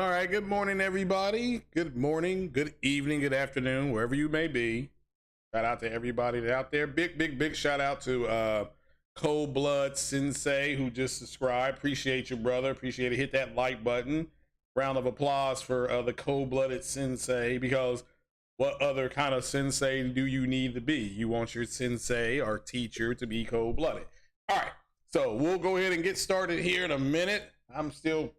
All right, good morning, everybody. Good morning, good evening, good afternoon, wherever you may be. Shout out to everybody out there. Big shout out to Cold Blood Sensei who just subscribed. Appreciate you, brother. Appreciate it. Hit that like button. Round of applause for the Cold-Blooded Sensei, because what other kind of sensei do you need to be? You want your sensei or teacher to be cold-blooded. All right, so we'll go ahead and get started here in a minute. I'm still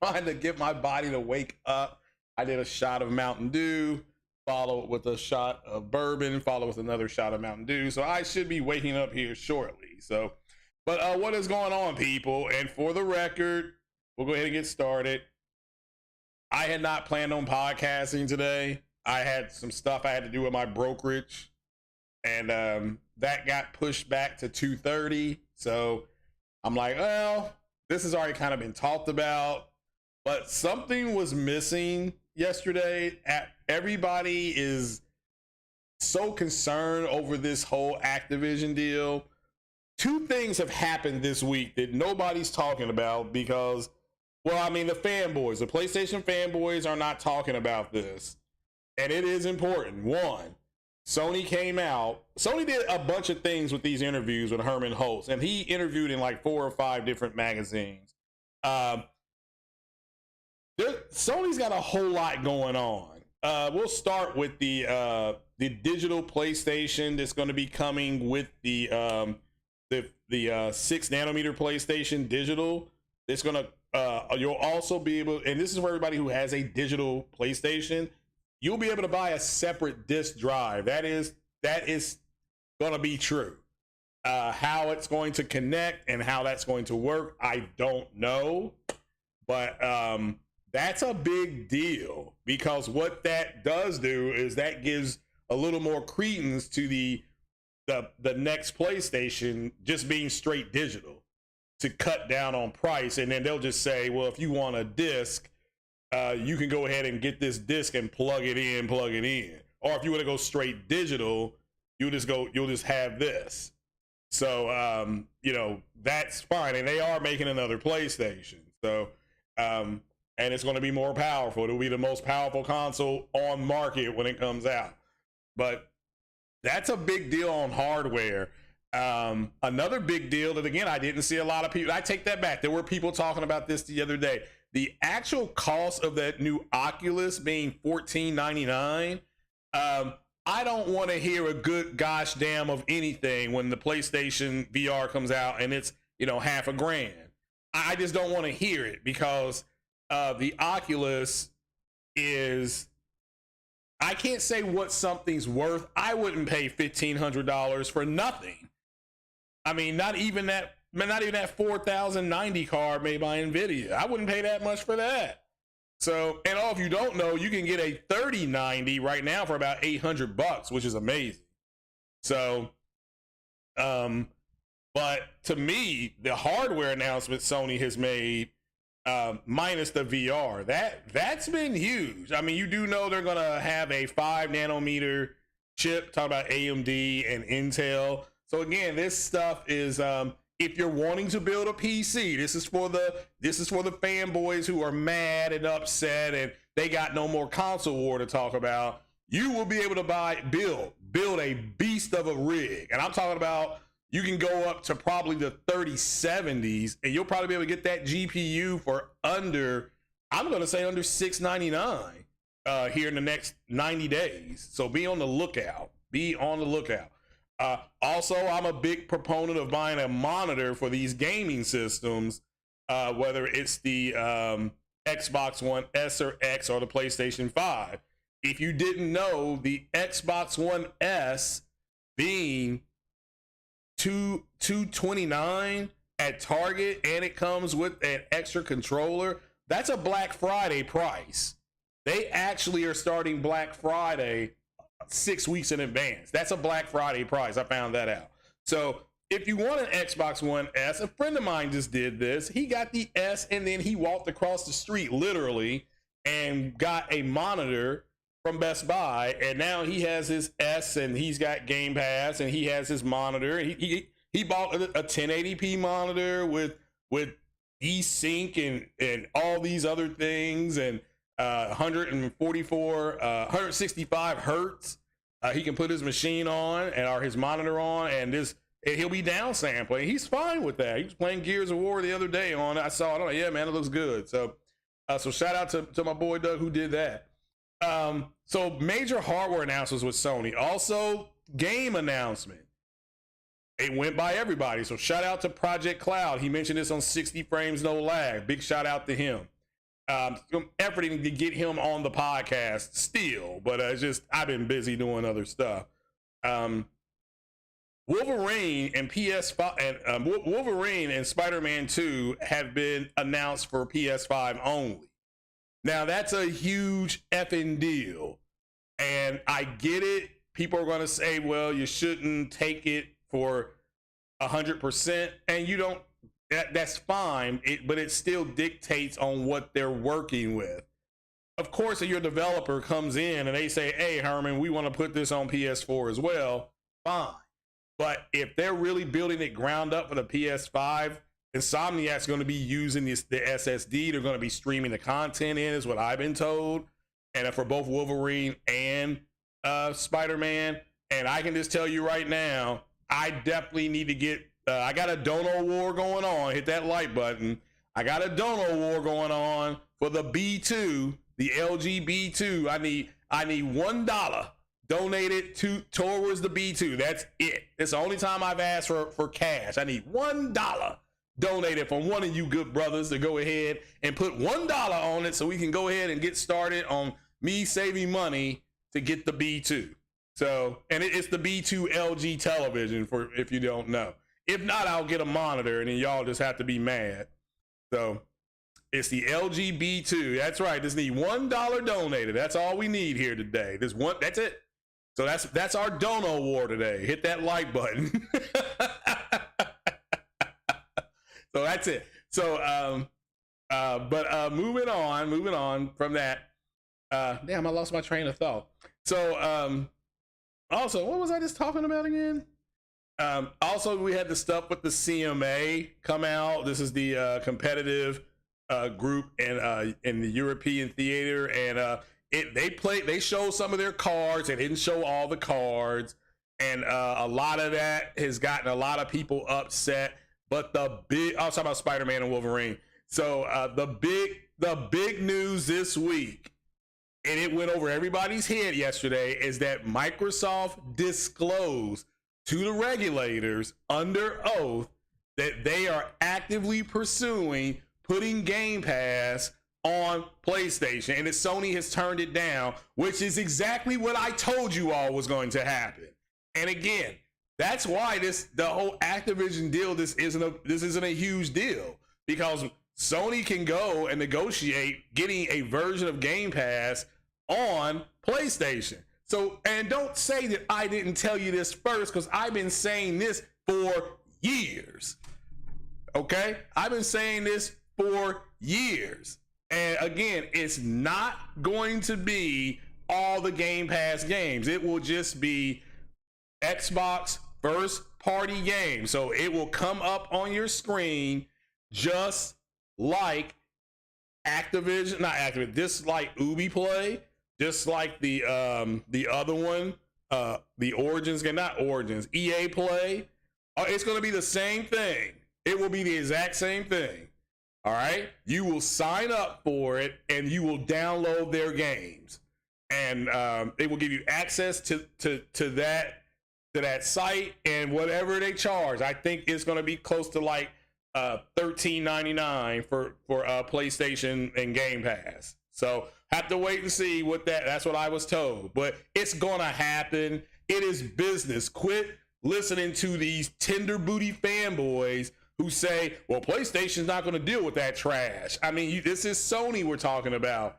trying to get my body to wake up. I did a shot of Mountain Dew, follow with a shot of bourbon, follow with another shot of Mountain Dew. So I should be waking up here shortly. So, but what is going on, people? And for the record, we'll go ahead and get started. I had not planned on podcasting today. I had some stuff I had to do with my brokerage, and that got pushed back to 2:30. So I'm like, well, this has already kind of been talked about, but something was missing yesterday. Everybody is so concerned over this whole Activision deal. Two things have happened this week that nobody's talking about because, well, I mean, the PlayStation fanboys are not talking about this. And it is important. One, Sony came out. Sony did a bunch of things with these interviews with Herman Holtz, and he interviewed in like 4 or 5 different magazines. Sony's got a whole lot going on. We'll start with the digital PlayStation that's going to be coming with the 6 nanometer PlayStation digital. It's going to you'll also be able, and this is for everybody who has a digital PlayStation, you'll be able to buy a separate disk drive. That is going to be true. How it's going to connect and how that's going to work, I don't know, but that's a big deal, because what that does do is that gives a little more credence to the next PlayStation just being straight digital, to cut down on price. And then they'll just say, well, if you want a disc, you can go ahead and get this disc and plug it in. Or if you want to go straight digital, you'll just have this. So, that's fine. And they are making another PlayStation. So, and it's going to be more powerful. It'll be the most powerful console on market when it comes out. But that's a big deal on hardware. Another big deal that, again, I didn't see a lot of people. I take that back. There were people talking about this the other day. The actual cost of that new Oculus being $14.99. I don't want to hear a good gosh damn of anything when the PlayStation VR comes out and it's, $500,000. I just don't want to hear it, because the Oculus is, I can't say what something's worth. I wouldn't pay $1,500 for nothing. I mean, not even that 4090 card made by NVIDIA. I wouldn't pay that much for that. So, and if you don't know, you can get a 3090 right now for about $800, which is amazing. So, but to me, the hardware announcement Sony has made, minus the VR, that's been huge. I mean, you do know they're gonna have a 5 nanometer chip, talking about AMD and Intel. So again, this stuff is, if you're wanting to build a PC, this is for the fanboys who are mad and upset and they got no more console war to talk about. You will be able to build a beast of a rig. And I'm talking about, you can go up to probably the 3070s, and you'll probably be able to get that GPU for under, I'm going to say under $699 here in the next 90 days. So be on the lookout. Also, I'm a big proponent of buying a monitor for these gaming systems, whether it's the Xbox One S or X or the PlayStation 5. If you didn't know, the Xbox One S being $229 at Target, and it comes with an extra controller, that's a Black Friday price. They actually are starting Black Friday 6 weeks in advance. That's a Black Friday price. I found that out. So if you want an Xbox One S, a friend of mine just did this. He got the S, and then he walked across the street literally and got a monitor from Best Buy, and now he has his S, and he's got Gamepass, and he has his monitor. He bought a 1080p monitor with desync and all these other things, and 165 hertz. He can put his machine on or his monitor on, and he'll be down sampling. He's fine with that. He was playing Gears of War the other day on it. I saw it. I'm like, yeah, man, it looks good. So shout out to my boy Doug who did that. So major hardware announcements with Sony. Also, game announcement. It went by everybody. So shout out to Project Cloud. He mentioned this on 60 Frames No Lag. Big shout out to him. Efforting to get him on the podcast still, but it's just I've been busy doing other stuff. Wolverine and PS5 and Wolverine and Spider-Man 2 have been announced for PS5 only. Now that's a huge effing deal, and I get it. People are going to say, well, you shouldn't take it for 100%, and you don't. That's fine, but it still dictates on what they're working with. Of course, if your developer comes in and they say, hey, Herman, we want to put this on PS4 as well, fine. But if they're really building it ground up for the PS5, Insomniac's going to be using the SSD. They're going to be streaming the content in, is what I've been told. And for both Wolverine and Spider-Man. And I can just tell you right now, I definitely need to get I got a dono war going on. Hit that like button. I got a dono war going on for the B2, the LG B2. I need $1 donated towards the B2. That's it. It's the only time I've asked for cash. I need $1 donated from one of you good brothers to go ahead and put $1 on it so we can go ahead and get started on me saving money to get the B2. So, and it's the B2 LG television, for if you don't know. If not, I'll get a monitor, and then y'all just have to be mad. So it's the LG B2. That's right. Just need $1 donated. That's all we need here today. That's it. So that's our dono war today. Hit that like button. So that's it. So moving on from that. Damn, I lost my train of thought. So also, what was I just talking about again? Also, we had the stuff with the C.M.A. come out. This is the competitive group in the European theater, and they showed some of their cards. They didn't show all the cards, and a lot of that has gotten a lot of people upset. But I was talking about Spider-Man and Wolverine. So the big news this week, and it went over everybody's head yesterday, is that Microsoft disclosed to the regulators under oath that they are actively pursuing putting Game Pass on PlayStation, and that Sony has turned it down, which is exactly what I told you all was going to happen. And again, that's why the whole Activision deal, this isn't a huge deal, because Sony can go and negotiate getting a version of Game Pass on PlayStation. So, and don't say that I didn't tell you this first, because I've been saying this for years. Okay? I've been saying this for years. And again, it's not going to be all the Game Pass games. It will just be Xbox first party games. So it will come up on your screen just like Activision, not Activision, just like Ubi Play. Just like the other one, the Origins game, not Origins, EA Play. It's going to be the same thing. It will be the exact same thing. All right? You will sign up for it, and you will download their games. And they will give you access to that site and whatever they charge. I think it's going to be close to like $13.99 for PlayStation and Game Pass. So have to wait and see that's what I was told, but it's gonna happen. It is business. Quit listening to these tender booty fanboys who say, well, PlayStation's not gonna deal with that trash. I mean, this is Sony we're talking about.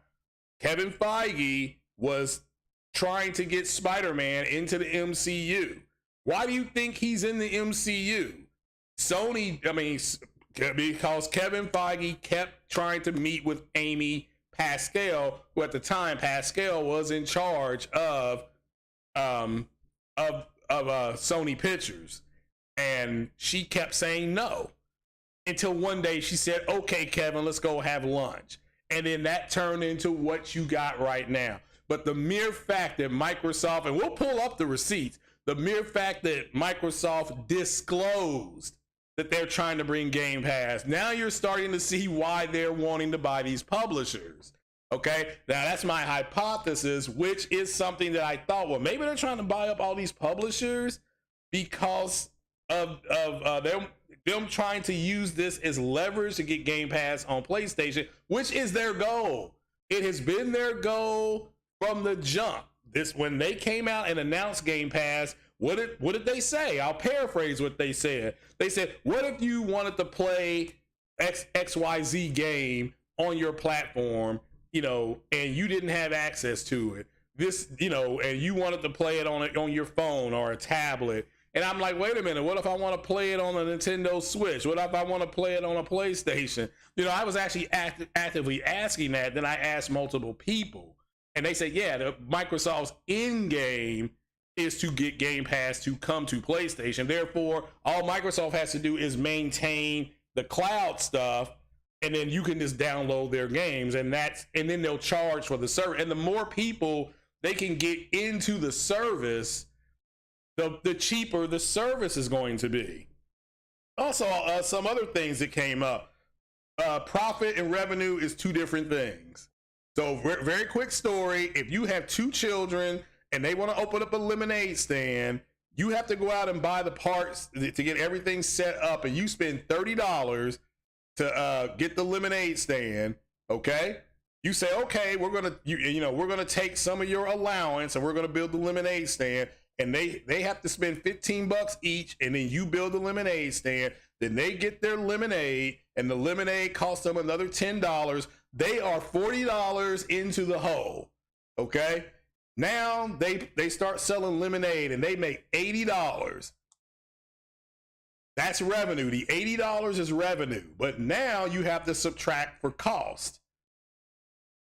Kevin Feige was trying to get Spider-Man into the MCU. Why do you think he's in the MCU? Sony, because Kevin Feige kept trying to meet with Amy Pascal, who at the time Pascal was in charge of Sony Pictures, and she kept saying no. until one day she said, okay, Kevin, let's go have lunch. And then that turned into what you got right now. But the mere fact that Microsoft, and we'll pull up the receipts, the mere fact that Microsoft disclosed that they're trying to bring Game Pass, now you're starting to see why they're wanting to buy these publishers. Okay, now that's my hypothesis, which is something that I thought, well, maybe they're trying to buy up all these publishers because of them trying to use this as leverage to get Game Pass on PlayStation, which is their goal. It has been their goal from the jump. This, when they came out and announced Game Pass, what did they say? I'll paraphrase what they said. They said, what if you wanted to play XYZ game on your platform, you know, and you didn't have access to it? This, you know, and you wanted to play it on your phone or a tablet. And I'm like, wait a minute, what if I want to play it on a Nintendo Switch? What if I want to play it on a PlayStation? You know, I was actually actively asking that. Then I asked multiple people. And they said, yeah, Microsoft's end game is to get Game Pass to come to PlayStation. Therefore, all Microsoft has to do is maintain the cloud stuff, and then you can just download their games, and then they'll charge for the service. And the more people they can get into the service, the cheaper the service is going to be. Also, some other things that came up. Profit and revenue is two different things. So very quick story. If you have two children and they want to open up a lemonade stand, you have to go out and buy the parts to get everything set up, and you spend $30 to get the lemonade stand. Okay. You say, okay, we're gonna take some of your allowance and we're gonna build the lemonade stand. And they have to spend $15 each, and then you build the lemonade stand. Then they get their lemonade, and the lemonade costs them another $10. They are $40 into the hole. Okay, now they start selling lemonade, and they make $80. That's revenue. The $80 is revenue, but now you have to subtract for cost.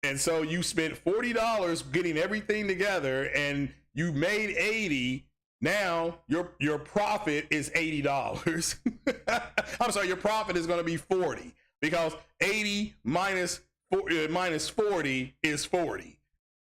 And so you spent $40 getting everything together, and you made $80. Now your profit is $80. I'm sorry, your profit is going to be $40, because 80 minus 40 is 40.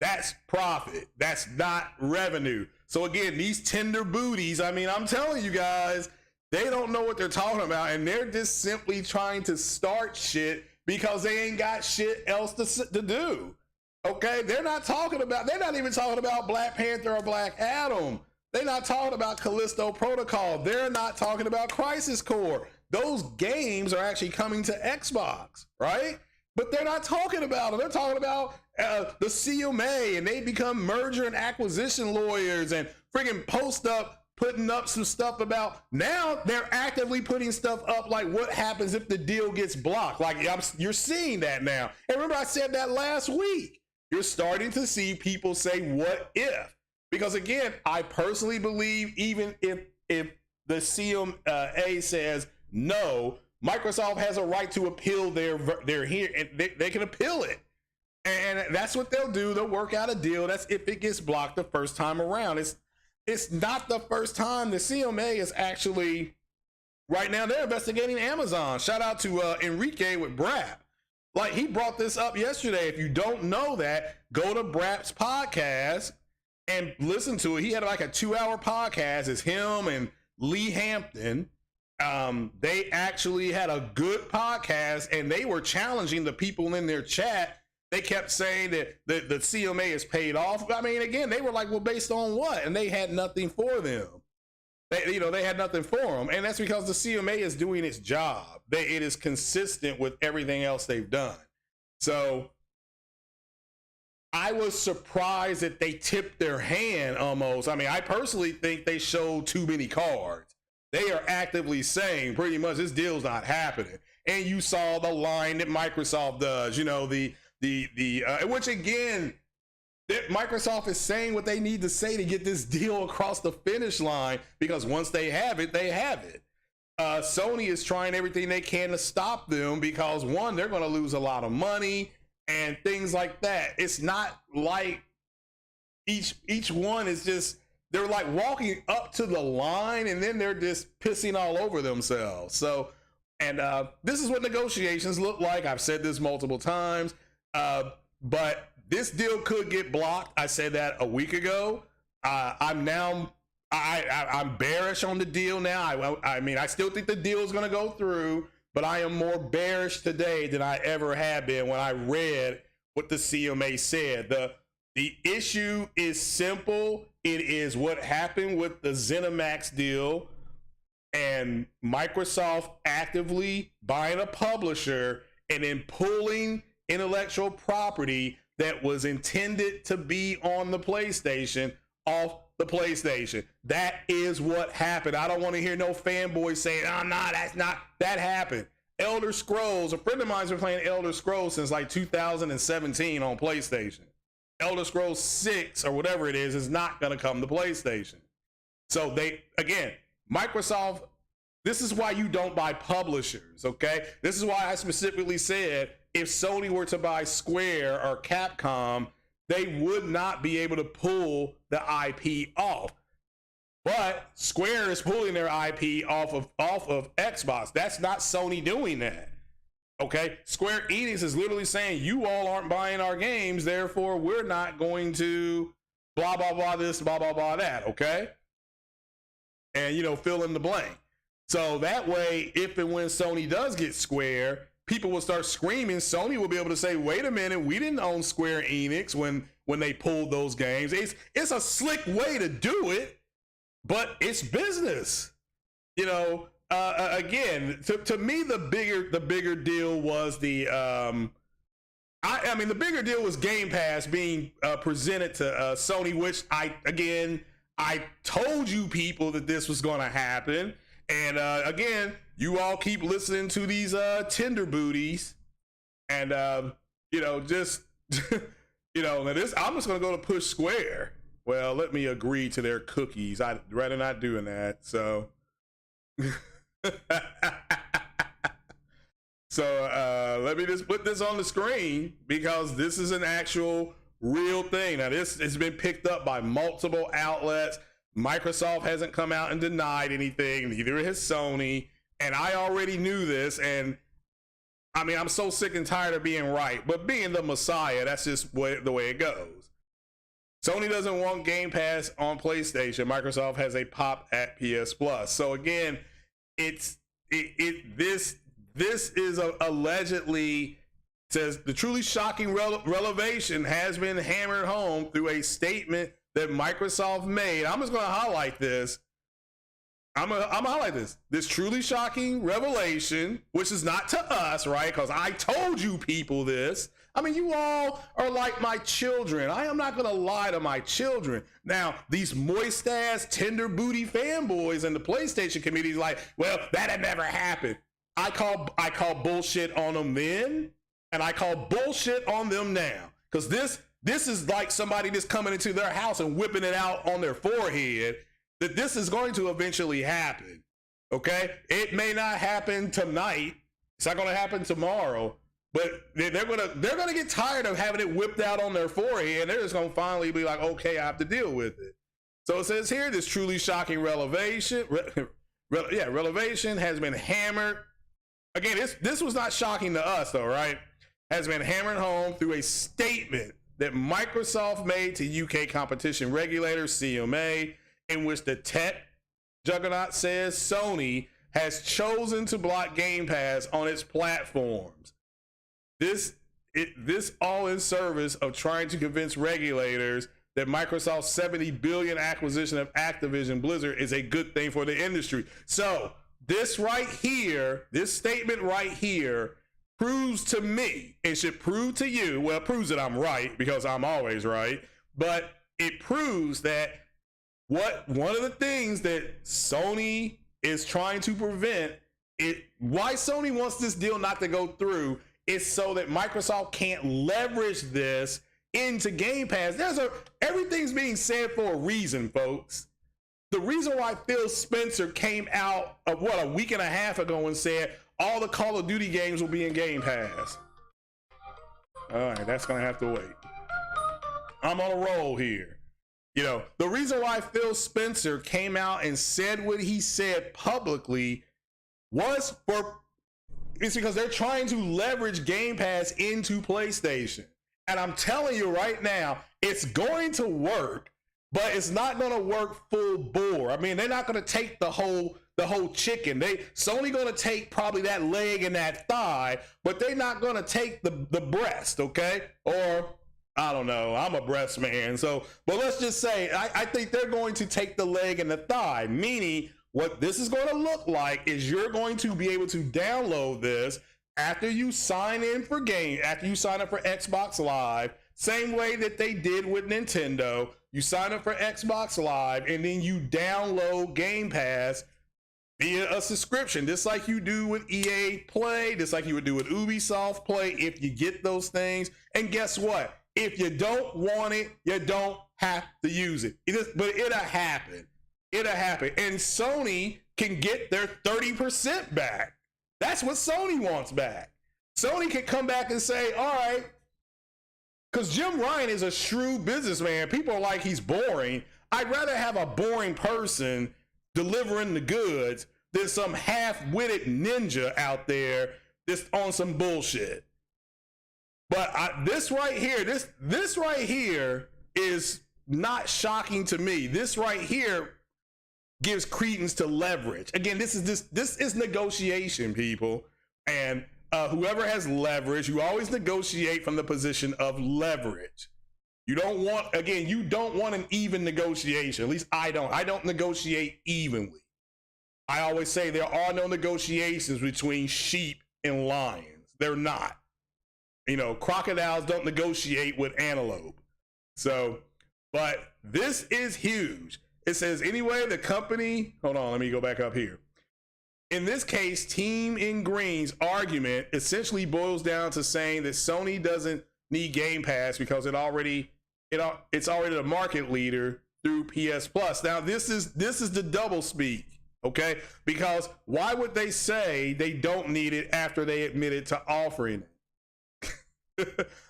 That's profit. That's not revenue. So again, these tender booties, I mean, I'm telling you guys, they don't know what they're talking about, and they're just simply trying to start shit because they ain't got shit else to do. Okay, they're not even talking about Black Panther or Black Adam. They're not talking about Callisto Protocol. They're not talking about Crisis Core. Those games are actually coming to Xbox, right? But they're not talking about them. They're talking about the C.M.A, and they become merger and acquisition lawyers and friggin' putting up some stuff about, now they're actively putting stuff up like what happens if the deal gets blocked. Like, you're seeing that now. And remember, I said that last week. You're starting to see people say, what if? Because again, I personally believe even if the C.M.A says no, Microsoft has a right to appeal their here, and they can appeal it. And that's what they'll do. They'll work out a deal. That's if it gets blocked the first time around. It's not the first time. The C.M.A is actually, right now, they're investigating Amazon. Shout out to Enrique with Brap. Like, he brought this up yesterday. If you don't know that, go to Brap's podcast and listen to it. He had like a 2-hour podcast. It's him and Lee Hampton. They actually had a good podcast, and they were challenging the people in their chat. They kept saying that the C.M.A is paid off. I mean, again, they were like, well, based on what? And they had nothing for them. They had nothing for them. And that's because the C.M.A is doing its job. It is consistent with everything else they've done. So I was surprised that they tipped their hand almost. I mean, I personally think they showed too many cards. They are actively saying pretty much this deal's not happening. And you saw the line that Microsoft does, you know, which again, that Microsoft is saying what they need to say to get this deal across the finish line, because once they have it, they have it. Sony is trying everything they can to stop them because, one, they're going to lose a lot of money and things like that. It's not like each one is just, they're like walking up to the line and then they're just pissing all over themselves. So And this is what negotiations look like. I've said this multiple times, but this deal could get blocked. I said that a week ago. I'm bearish on the deal now. I mean, I still think the deal is going to go through, but I am more bearish today than I ever have been when I read what the C.M.A. said. The issue is simple. It is what happened with the ZeniMax deal and Microsoft actively buying a publisher and then pulling intellectual property that was intended to be on the PlayStation off the PlayStation. That is what happened. I don't want to hear no fanboys saying, oh, no, that's not, that happened. Elder Scrolls, a friend of mine's been playing Elder Scrolls since like 2017 on PlayStation. Elder Scrolls 6 or whatever it is not going to come to PlayStation. So they, again, Microsoft, this is why you don't buy publishers, okay? This is why I specifically said if Sony were to buy Square or Capcom, they would not be able to pull the IP off. But Square is pulling their IP off of Xbox. That's not Sony doing that. Okay, Square Enix is literally saying you all aren't buying our games, therefore we're not going to blah blah blah this, blah blah blah that. Okay, and you know, fill in the blank. So that way, if and when Sony does get Square, people will start screaming. Sony will be able to say, "Wait a minute, we didn't own Square Enix when they pulled those games." It's a slick way to do it, but it's business, you know. Again, to me, the bigger deal was the I mean the bigger deal was Game Pass being presented to Sony, which I told you people that this was going to happen, and again, you all keep listening to these Tinder booties, and you know, just you know, I'm just going to go to push Square. Well, let me agree to their cookies. I'd rather not doing that. So. So let me just put this on the screen because this is an actual real thing. Now this has been picked up by multiple outlets. Microsoft hasn't come out and denied anything, neither has Sony, and I already knew this. And I mean, I'm so sick and tired of being right, but being the Messiah, that's just the way it goes. Sony doesn't want Game Pass on PlayStation. Microsoft has a pop at PS Plus. So again, this is allegedly, says the truly shocking revelation has been hammered home through a statement that Microsoft made. I'm just going to highlight this. I'm gonna highlight this. This truly shocking revelation, which is not to us, right? Because I told you people this. I mean, you all are like my children. I am not gonna lie to my children. Now, these moist ass Tinder booty fanboys in the PlayStation community is like, well, that had never happened. I call bullshit on them then, and I call bullshit on them now. Because this is like somebody just coming into their house and whipping it out on their forehead. That this is going to eventually happen. Okay, it may not happen tonight. It's not going to happen tomorrow. But they're gonna get tired of having it whipped out on their forehead. And they're just gonna finally be like, okay, I have to deal with it. So it says here, this truly shocking revelation has been hammered. Again, this was not shocking to us though, right? Has been hammered home through a statement that Microsoft made to UK competition regulator C.M.A, in which the tech juggernaut says Sony has chosen to block Game Pass on its platforms. This all in service of trying to convince regulators that Microsoft's $70 billion acquisition of Activision Blizzard is a good thing for the industry. So this right here, this statement right here proves to me, and should prove to you, well, it proves that I'm right because I'm always right, but it proves that one of the things that Sony is trying to prevent, why Sony wants this deal not to go through, is so that Microsoft can't leverage this into Game Pass. Everything's being said for a reason, folks. The reason why Phil Spencer came out a week and a half ago and said all the Call of Duty games will be in Game Pass. All right, that's gonna have to wait. I'm on a roll here. You know, the reason why Phil Spencer came out and said what he said publicly was for It's because they're trying to leverage Game Pass into PlayStation. And I'm telling you right now, it's going to work, but it's not going to work full bore. I mean, they're not going to take the whole chicken. Sony going to take probably that leg and that thigh, but they're not going to take the breast, okay? Or I don't know. I'm a breast man. So, but let's just say I think they're going to take the leg and the thigh, meaning what this is going to look like is you're going to be able to download this after you sign in for after you sign up for Xbox Live, same way that they did with Nintendo. You sign up for Xbox Live and then you download Game Pass via a subscription, just like you do with EA Play, just like you would do with Ubisoft Play if you get those things. And guess what? If you don't want it, you don't have to use it. But it'll happen. It'll happen. And Sony can get their 30% back. That's what Sony wants back. Sony can come back and say, all right, because Jim Ryan is a shrewd businessman. People are like, he's boring. I'd rather have a boring person delivering the goods than some half-witted ninja out there that's on some bullshit. But this right here is not shocking to me. This right here gives credence to leverage. Again, this is negotiation, people. And whoever has leverage, you always negotiate from the position of leverage. You don't want an even negotiation. At least I don't negotiate evenly. I always say there are no negotiations between sheep and lions. They're not. You know, crocodiles don't negotiate with antelope. So, but this is huge. It says, anyway, the company, hold on, let me go back up here. In this case, Team in Green's argument essentially boils down to saying that Sony doesn't need Game Pass because it's already the market leader through PS Plus. Now, this is the double speak, okay? Because why would they say they don't need it after they admitted to offering it?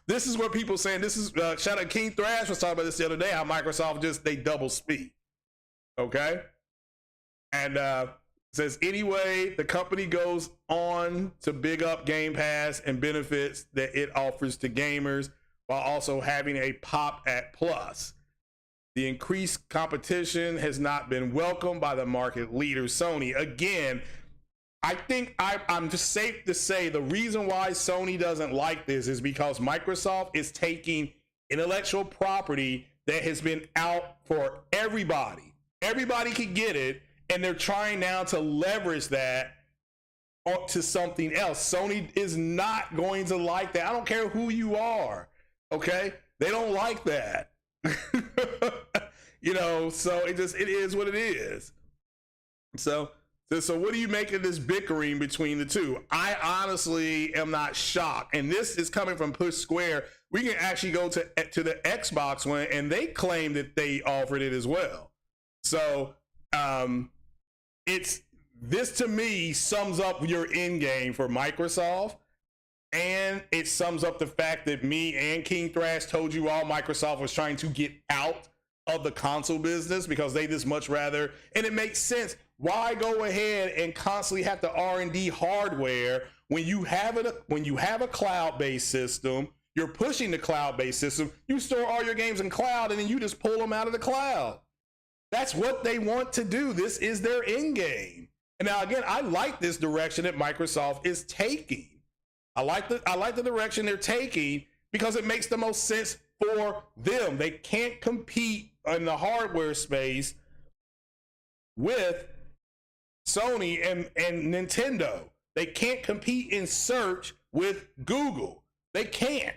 This is what people saying. This is shout out King Thrash was talking about this the other day, how Microsoft they double speak. Okay, and says anyway, the company goes on to big up Game Pass and benefits that it offers to gamers while also having a pop at Plus. The increased competition has not been welcomed by the market leader Sony. Again, I think I'm just safe to say the reason why Sony doesn't like this is because Microsoft is taking intellectual property that has been out for everybody. Everybody can get it, and they're trying now to leverage that onto something else. Sony is not going to like that. I don't care who you are, okay? They don't like that. You know, so it is what it is. So what do you make of this bickering between the two? I honestly am not shocked. And this is coming from Push Square. We can actually go to the Xbox one, and they claim that they offered it as well. So this to me sums up your end game for Microsoft. And it sums up the fact that me and King Thrash told you all Microsoft was trying to get out of the console business because they just much rather, and it makes sense. Why go ahead and constantly have to R&D hardware when you have a cloud-based system? You're pushing the cloud-based system. You store all your games in cloud, and then you just pull them out of the cloud. That's what they want to do. This is their end game. And now again, I like this direction that Microsoft is taking. I like the direction they're taking because it makes the most sense for them. They can't compete in the hardware space with Sony and Nintendo. They can't compete in search with Google. They can't.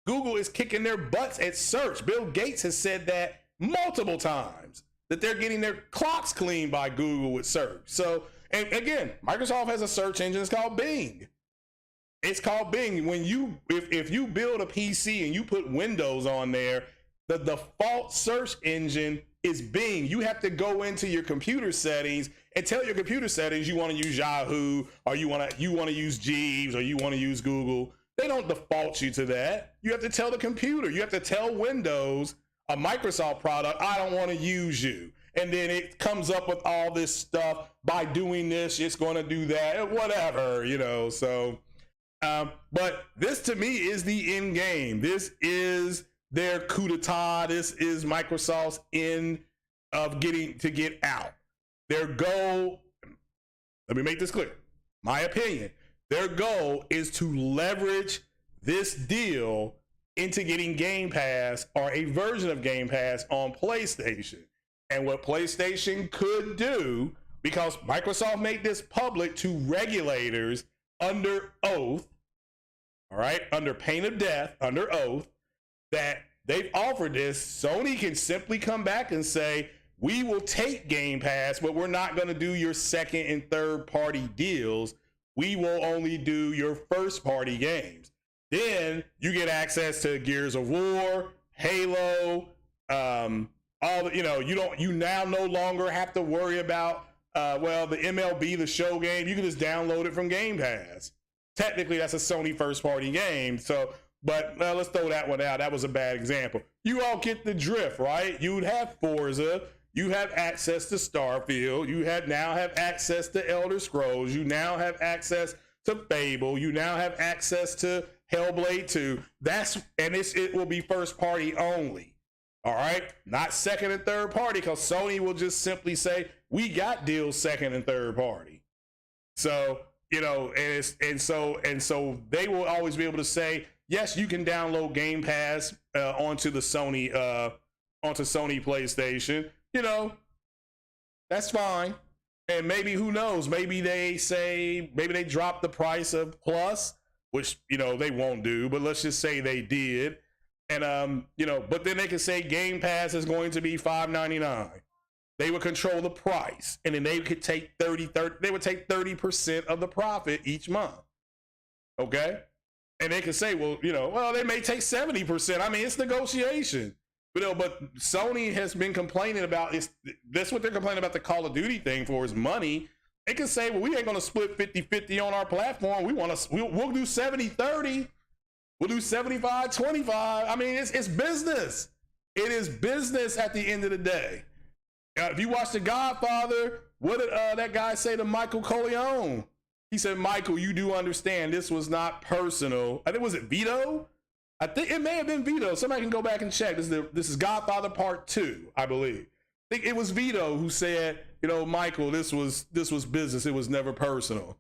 Google is kicking their butts at search. Bill Gates has said that multiple times, that they're getting their clocks cleaned by Google with search. So, and again, Microsoft has a search engine. It's called Bing. It's called Bing. When if you build a PC and you put Windows on there, the default search engine is Bing. You have to go into your computer settings and tell your computer settings you want to use Yahoo, or you want to use Jeeves, or you want to use Google. They don't default you to that. You have to tell the computer. You have to tell Windows, a Microsoft product, I don't want to use you. and then it comes up with all this stuff. By doing this, it's going to do that, whatever, you know. So, but this to me is the end game. This is their coup d'etat. This is Microsoft's end of get out. Their goal, let me make this clear, my opinion, their goal is to leverage this deal into getting Game Pass or a version of Game Pass on PlayStation. And what PlayStation could do, because Microsoft made this public to regulators under oath, all right, under pain of death, under oath, that they've offered this, Sony can simply come back and say, we will take Game Pass, but we're not going to do your second and third party deals. We will only do your first party games. Then you get access to Gears of War, Halo, all the, you know, you now no longer have to worry about, the MLB, the show game. You can just download it from Game Pass. Technically, that's a Sony first party game. So, but let's throw that one out. That was a bad example. You all get the drift, right? You would have Forza. You have access to Starfield. You now have access to Elder Scrolls. You now have access to Fable. You now have access to Hellblade 2. It will be first party only. All right, not second and third party, because Sony will just simply say, we got deals second and third party. So, you know, and so they will always be able to say, yes, you can download Game Pass onto Sony PlayStation. You know, that's fine. And maybe, who knows, maybe they drop the price of Plus, which, you know, they won't do, but let's just say they did. And, you know, but then they can say Game Pass is going to be $5.99. They would control the price, and then they could take 30% of the profit each month. Okay. And they could say, well, you know, they may take 70%. I mean, it's negotiation. But Sony has been complaining about this. That's what they're complaining about the Call of Duty thing for, is money. They can say, well, we ain't going to split 50-50 on our platform. We'll do 70-30. We'll do 75-25. I mean, it's business. It is business at the end of the day. If you watch The Godfather, what did that guy say to Michael Corleone? He said, Michael, you do understand this was not personal. I think, was it Vito? I think it may have been Vito. Somebody can go back and check. This is Godfather Part 2, I believe. I think it was Vito who said, you know, Michael, this was business. It was never personal.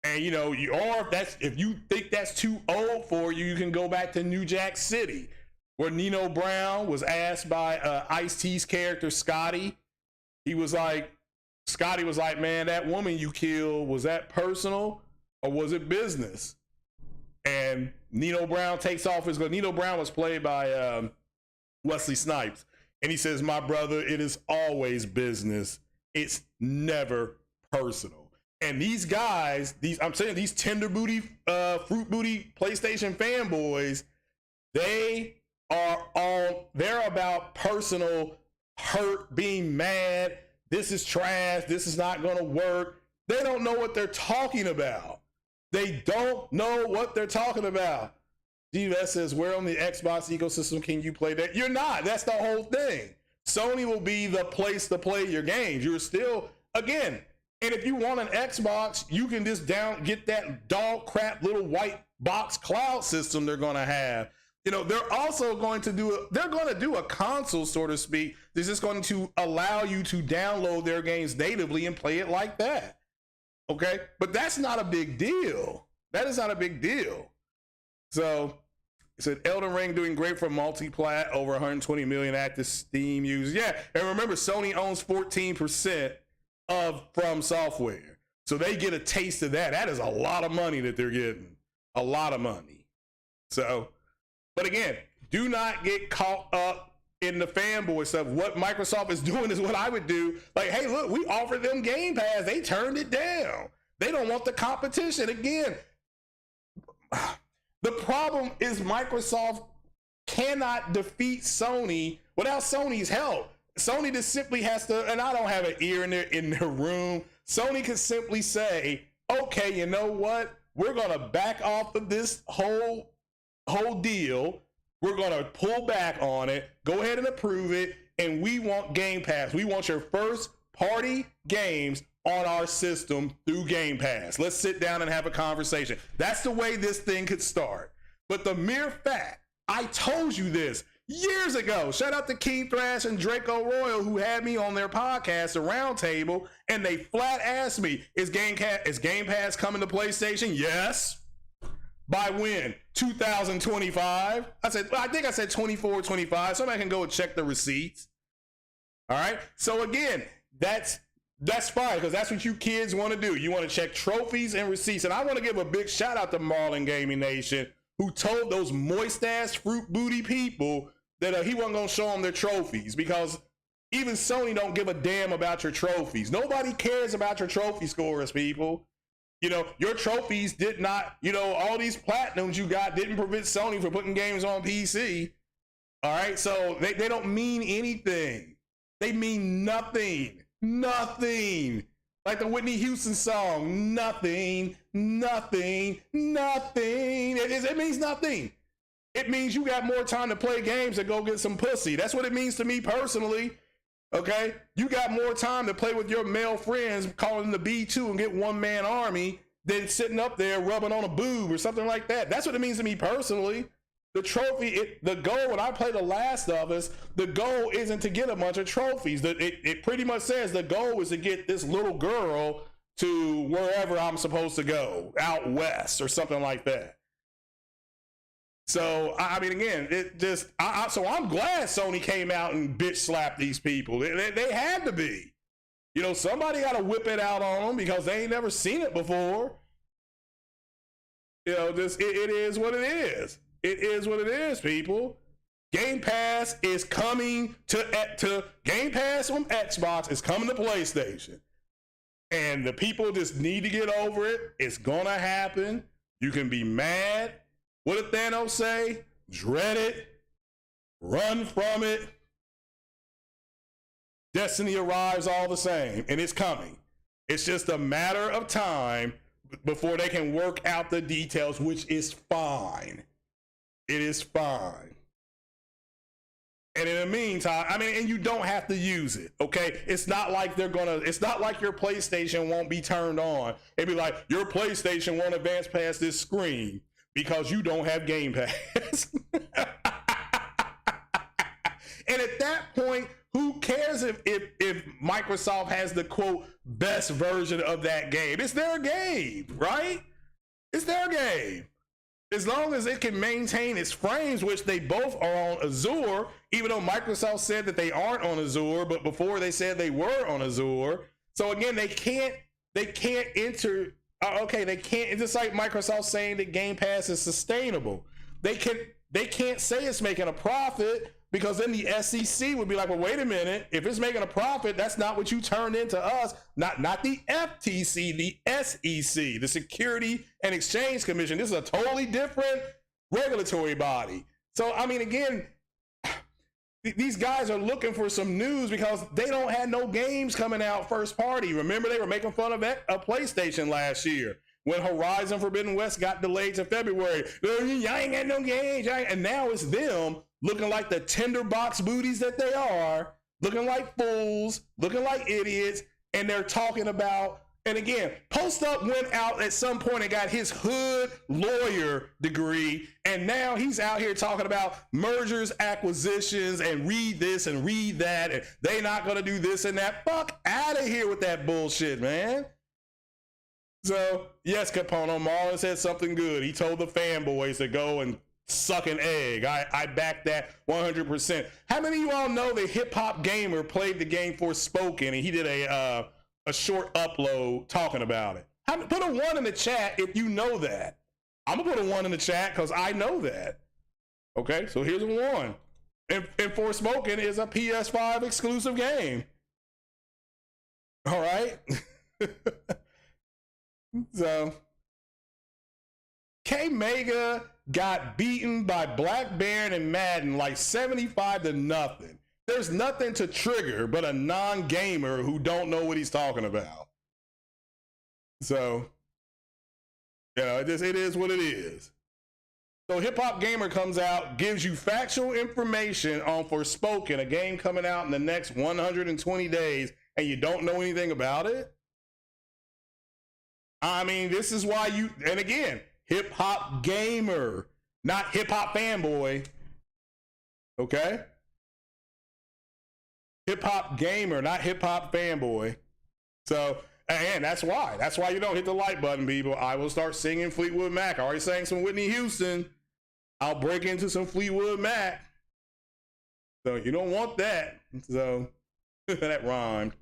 And, you know, if you think that's too old for you, you can go back to New Jack City, where Nino Brown was asked by Ice-T's character Scotty. Scotty was like, man, that woman you killed, was that personal or was it business? And Nino Brown takes off his gun. Nino Brown was played by Wesley Snipes. And he says, my brother, it is always business. It's never personal. And these guys, these tender booty, fruit booty PlayStation fanboys, they're about personal hurt, being mad. This is trash. This is not going to work. They don't know what they're talking about. They don't know what they're talking about. GVS says, where on the Xbox ecosystem can you play that? You're not. That's the whole thing. Sony will be the place to play your games. You're still, again, and if you want an Xbox, you can just get that dog crap little white box cloud system they're going to have. You know, they're also going to do a console, so to speak. They're just going to allow you to download their games natively and play it like that. Okay, but that's not a big deal. That is not a big deal. So it said Elden Ring doing great for multi-plat, over 120 million active Steam users. Yeah, and remember, Sony owns 14% of From Software, so they get a taste of that. That is a lot of money that they're getting, a lot of money. So, but again, do not get caught up in the fanboy stuff. What Microsoft is doing is what I would do. Like, hey, look, we offered them Game Pass. They turned it down. They don't want the competition. Again, the problem is Microsoft cannot defeat Sony without Sony's help. Sony just simply has to, and I don't have an ear in their room. Sony can simply say, okay, you know what? We're going to back off of this whole deal. We're going to pull back on it. Go ahead and approve it. and we want Game Pass. We want your first party games on our system through Game Pass. Let's sit down and have a conversation. That's the way this thing could start. But the mere fact, I told you this years ago. Shout out to King Thrash and Draco Royal, who had me on their podcast, The Roundtable, and they flat asked me, is Game Pass coming to PlayStation? Yes. By when? 2025. I think I said 24, 25. Somebody can go and check the receipts. All right. So again, that's fine, because that's what you kids want to do. You want to check trophies and receipts. And I want to give a big shout out to Marlon Gaming Nation, who told those moist ass fruit booty people that he wasn't going to show them their trophies, because even Sony don't give a damn about your trophies. Nobody cares about your trophy scores, people. You know, your trophies did not, you know, all these platinums you got didn't prevent Sony from putting games on PC. All right. So they don't mean anything. They mean nothing. Nothing. Like the Whitney Houston song, nothing, nothing, nothing. It means nothing. It means you got more time to play games and go get some pussy. That's what it means to me personally. Okay? You got more time to play with your male friends, calling the B2 and get one-man army than sitting up there rubbing on a boob or something like that. That's what it means to me personally. The trophy, the goal, when I play The Last of Us, the goal isn't to get a bunch of trophies. It pretty much says the goal is to get this little girl to wherever I'm supposed to go, out west or something like that. So, I mean, again, so I'm glad Sony came out and bitch slapped these people. They had to be. You know, somebody got to whip it out on them because they ain't never seen it before. You know, it is what it is. It is what it is, people. Game Pass is coming to Game Pass on Xbox is coming to PlayStation. And the people just need to get over it. It's gonna happen. You can be mad. What did Thanos say? Dread it. Run from it. Destiny arrives all the same, and it's coming. It's just a matter of time before they can work out the details, which is fine. It is fine. And in the meantime, I mean, and you don't have to use it, okay? It's not like it's not like your PlayStation won't be turned on. It'd be like, your PlayStation won't advance past this screen because you don't have Game Pass. And at that point, who cares if Microsoft has the, quote, best version of that game? It's their game, right? It's their game. As long as it can maintain its frames, which they both are on Azure, even though Microsoft said that they aren't on Azure, but before they said they were on Azure. So again, they can't enter, okay, they can't, it's just like Microsoft saying that Game Pass is sustainable. They can't say it's making a profit, because then the SEC would be like, well, wait a minute, if it's making a profit, that's not what you turned into us. Not the FTC, the SEC, the Security and Exchange Commission. This is a totally different regulatory body. So, I mean, again, these guys are looking for some news because they don't have no games coming out first party. Remember, they were making fun of a PlayStation last year when Horizon Forbidden West got delayed to February. Y'all ain't got no games. And now it's them looking like the tinderbox booties that they are, looking like fools, looking like idiots, and they're talking about, and again, Post Up went out at some point and got his hood lawyer degree, and now he's out here talking about mergers, acquisitions, and read this and read that, and they not gonna do this and that. Fuck out of here with that bullshit, man. So, yes, Capono, Marlon said something good. He told the fanboys to go and suck an egg. I back that 100%. How many of you all know that Hip Hop Gamer played the game Forspoken, and he did a short upload talking about it? Put a 1 in the chat if you know that. I'm gonna put a 1 in the chat because I know that. Okay, so here's a 1. And Forspoken is a PS5 exclusive game. All right. So K-Mega got beaten by Black Baron and Madden like 75-0. There's nothing to trigger but a non-gamer who don't know what he's talking about. So, you know, it is what it is. So Hip Hop Gamer comes out, gives you factual information on Forspoken, a game coming out in the next 120 days, and you don't know anything about it? I mean, this is why you, and again, Hip Hop Gamer, not Hip Hop Fanboy. Okay? Hip Hop Gamer, not Hip Hop Fanboy. So, and that's why. That's why you don't hit the like button, people. I will start singing Fleetwood Mac. I already sang some Whitney Houston. I'll break into some Fleetwood Mac. So you don't want that. So that rhymed.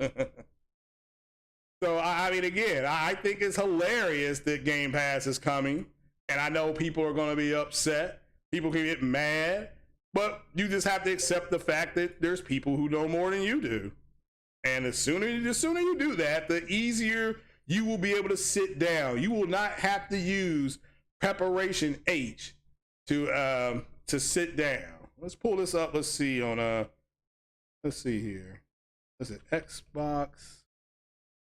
So I mean, again, I think it's hilarious that Game Pass is coming, and I know people are going to be upset. People can get mad, but you just have to accept the fact that there's people who know more than you do. And the sooner you do that, the easier you will be able to sit down. You will not have to use preparation H to sit down. Let's pull this up. Let's see on let's see here. Is it Xbox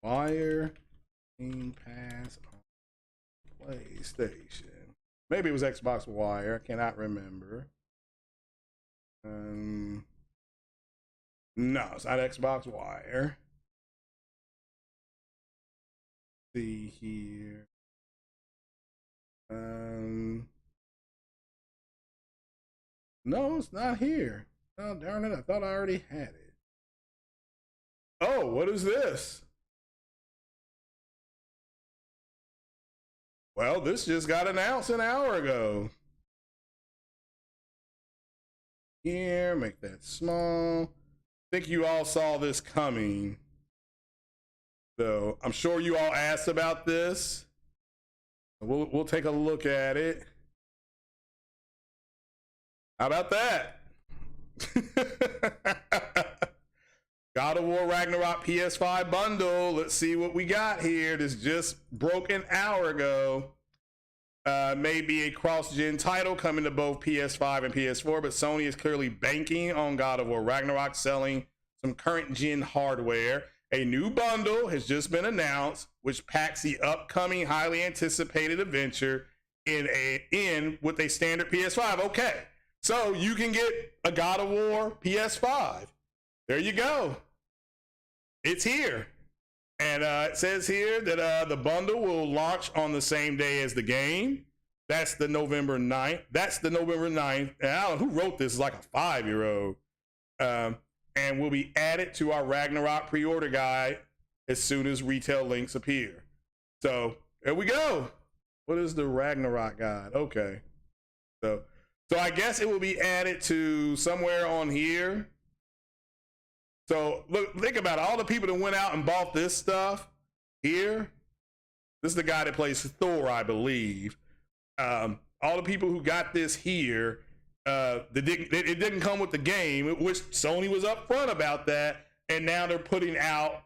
Wire Game Pass on PlayStation? Maybe it was Xbox Wire. I cannot remember. No, it's not Xbox Wire. Let's see here. No, it's not here. Oh, darn it. I thought I already had it. Oh, what is this? Well, this just got announced an hour ago. Here, make that small. I think you all saw this coming. So I'm sure you all asked about this. We'll take a look at it. How about that? God of War Ragnarok PS5 bundle. Let's see what we got here. This just broke an hour ago. Maybe a cross-gen title coming to both PS5 and PS4, but Sony is clearly banking on God of War Ragnarok selling some current-gen hardware. A new bundle has just been announced, which packs the upcoming highly anticipated adventure in with a standard PS5. Okay, so you can get a God of War PS5. There you go. It's here. And it says here that the bundle will launch on the same day as the game. That's the November 9th. And I don't know who wrote this. It's like a 5-year-old. And will be added to our Ragnarok pre-order guide as soon as retail links appear. So there we go. What is the Ragnarok guide? Okay. So I guess it will be added to somewhere on here. So look, think about it. All the people that went out and bought this stuff here. This is the guy that plays Thor, I believe. All the people who got this here, it didn't come with the game, which Sony was upfront about that. And now they're putting out,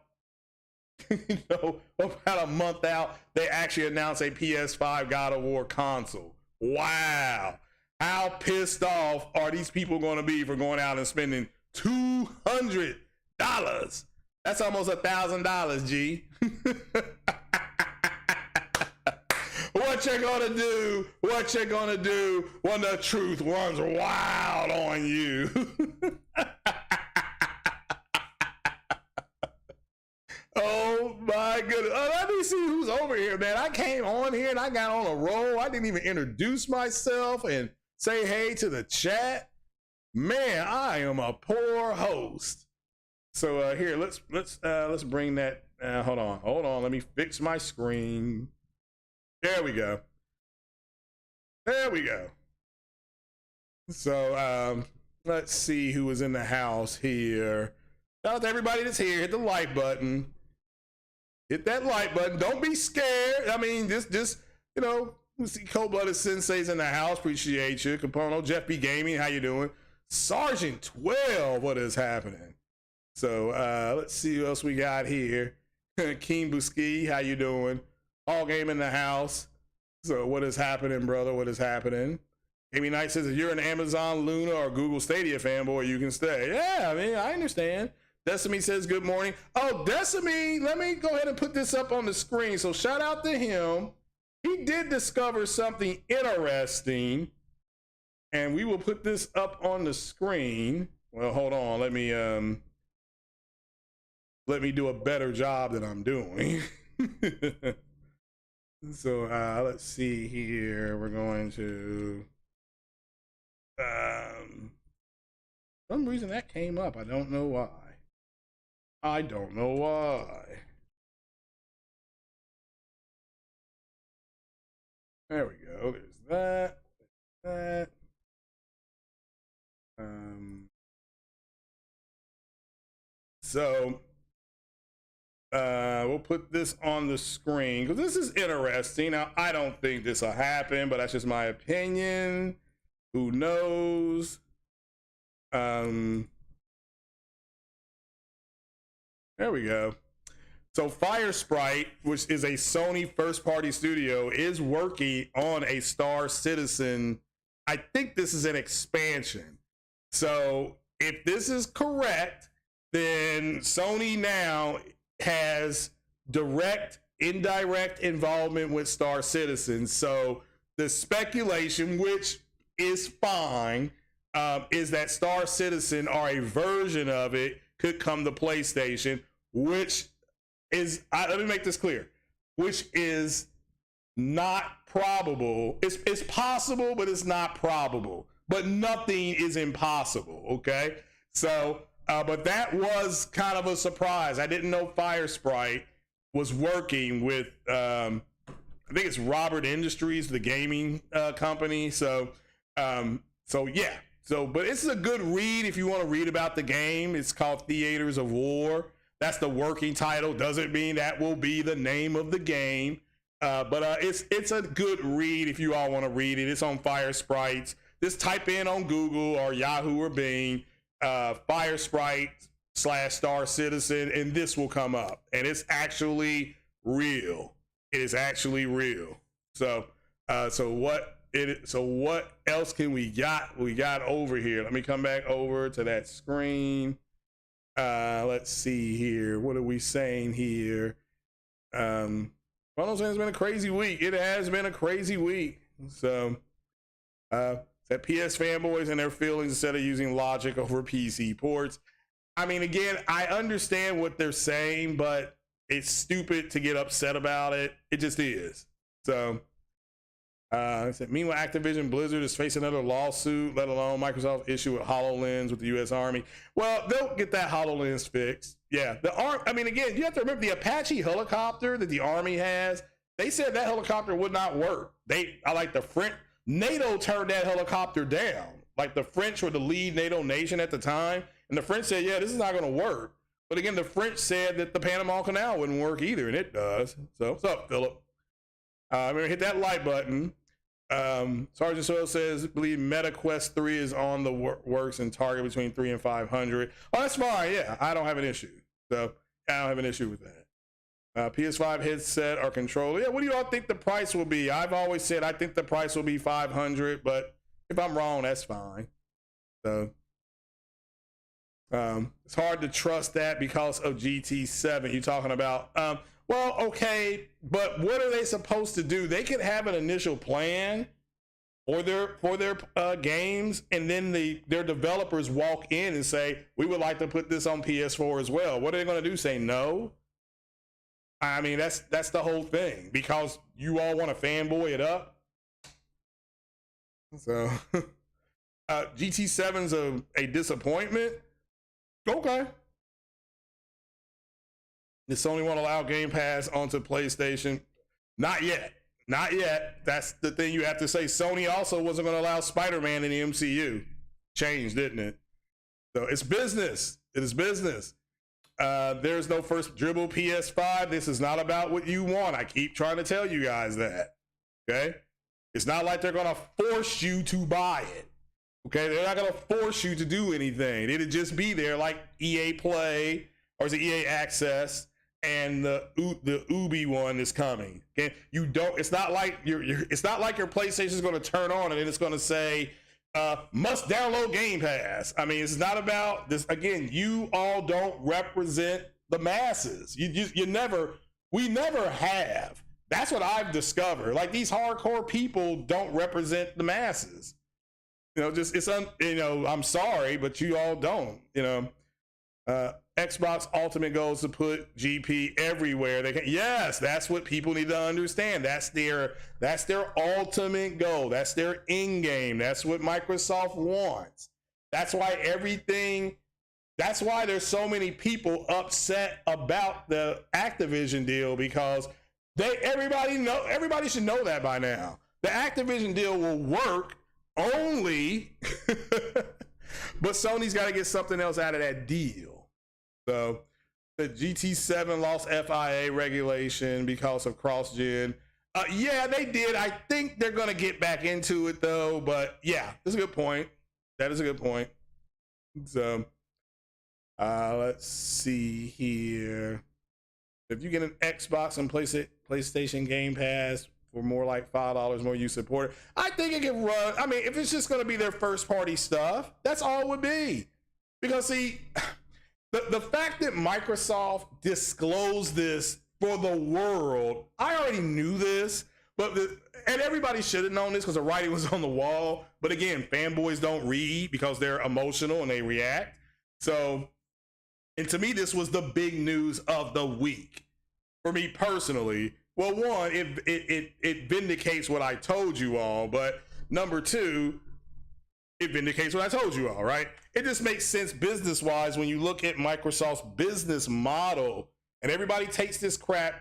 about a month out, they actually announced a PS5 God of War console. Wow. How pissed off are these people going to be for going out and spending $200? That's almost $1,000, G. What you gonna do when the truth runs wild on you? Oh my goodness. Let me see who's over here, man. I came on here and I got on a roll. I didn't even introduce myself and say hey to the chat. Man, I am a poor host. So here, let's bring that. Hold on. Let me fix my screen. There we go. So let's see who was in the house here. Shout out to everybody that's here. Hit the like button. Hit that like button. Don't be scared. I mean, just we see Cold-Blooded Sensei's in the house. Appreciate you. Capono, Jeff B Gaming, how you doing? Sergeant 12, what is happening? So let's see who else we got here. Keen Buski, how you doing? All Game in the house. So what is happening, brother? What is happening? Amy Knight says, if you're an Amazon Luna or Google Stadia fanboy, you can stay. Yeah, I mean, I understand. Decimy says, good morning. Oh, Decimy, let me go ahead and put this up on the screen. So shout out to him. He did discover something interesting and we will put this up on the screen. Well, hold on. Let me do a better job than I'm doing. So let's see here. We're going to some reason that came up. I don't know why. I don't know why. There we go. There's that. That. So we'll put this on the screen because this is interesting. Now, I don't think this will happen, but that's just my opinion. Who knows? There we go. So Fire Sprite, which is a Sony first-party studio, is working on a Star Citizen. I think this is an expansion. So if this is correct, then Sony now has direct, indirect involvement with Star Citizen. So the speculation, which is fine, is that Star Citizen or a version of it could come to PlayStation, which is, let me make this clear, which is not probable. It's possible, but it's not probable. But nothing is impossible, okay? So, but that was kind of a surprise. I didn't know Fire Sprite was working with, I think it's Robert Industries, the gaming company. So yeah. So, but it's a good read if you want to read about the game. It's called Theaters of War. That's the working title. Doesn't mean that will be the name of the game. But it's a good read if you all want to read it. It's on Fire Sprites. Just type in on Google or Yahoo or Bing, Fire Sprite / Star Citizen, and this will come up. And it's actually real. It is actually real. So what else can we got over here? Let me come back over to that screen. Let's see here. What are we saying here? Well, I'm saying it's been a crazy week. It has been a crazy week. So, that PS fanboys and their feelings instead of using logic over PC ports. I mean, again, I understand what they're saying, but it's stupid to get upset about it. It just is. So, meanwhile, Activision Blizzard is facing another lawsuit, let alone Microsoft issue with HoloLens with the U.S. Army. Well, they'll get that HoloLens fixed. Yeah, I mean, again, you have to remember the Apache helicopter that the Army has. They said that helicopter would not work. NATO turned that helicopter down. Like, the French were the lead NATO nation at the time, and the French said, yeah, this is not going to work. But again, the French said that the Panama Canal wouldn't work either, and it does. So, what's up, Philip? Remember, hit that like button. Sergeant Soil says, believe Meta Quest 3 is on the works and target between 300 and 500. Oh, that's fine. Yeah, I don't have an issue. So, I don't have an issue with that. PS5 headset or controller. Yeah, what do you all think the price will be? I've always said I think the price will be 500, but if I'm wrong, that's fine. So, it's hard to trust that because of GT7 you're talking about. Well, okay, but what are they supposed to do? They could have an initial plan for their games, and then their developers walk in and say, we would like to put this on PS4 as well. What are they going to do? Say no? I mean, that's the whole thing, because you all want to fanboy it up. So GT7's a disappointment. Okay. Does Sony want to allow Gamepass onto PlayStation? Not yet. Not yet. That's the thing you have to say. Sony also wasn't going to allow Spider-Man in the MCU. Changed, didn't it? So it's business. It is business. There's no first dribble PS5. This is not about what you want. I keep trying to tell you guys that. Okay? It's not like they're going to force you to buy it. Okay? They're not going to force you to do anything. It'll just be there like EA Play, or is it EA Access, and the Ubi one is coming. Okay? You don't, it's not like it's not like your PlayStation is going to turn on and then it's going to say, must download Game Pass. I mean, it's not about this. Again, you all don't represent the masses. We never have. That's what I've discovered. Like, these hardcore people don't represent the masses. Just I'm sorry, but you all don't. Xbox Ultimate goes to put GP everywhere they can. Yes, that's what people need to understand. That's their ultimate goal. That's their end game. That's what Microsoft wants. That's why there's so many people upset about the Activision deal, because everybody should know that by now. The Activision deal will work only, but Sony's got to get something else out of that deal. So the GT7 lost FIA regulation because of cross-gen. Yeah, they did. I think they're going to get back into it, though. But yeah, that's a good point. That is a good point. So let's see here. If you get an Xbox and PlayStation Game Pass for more like $5 more, you support it. I think it can run. I mean, if it's just going to be their first party stuff, that's all it would be. Because see, the fact that Microsoft disclosed this for the world, I already knew this, and everybody should have known this because the writing was on the wall. But again, fanboys don't read because they're emotional and they react. So, and to me, this was the big news of the week for me personally. Well, one, it vindicates what I told you all, but number two, it vindicates what I told you all, right? It just makes sense business-wise when you look at Microsoft's business model, and everybody takes this crap.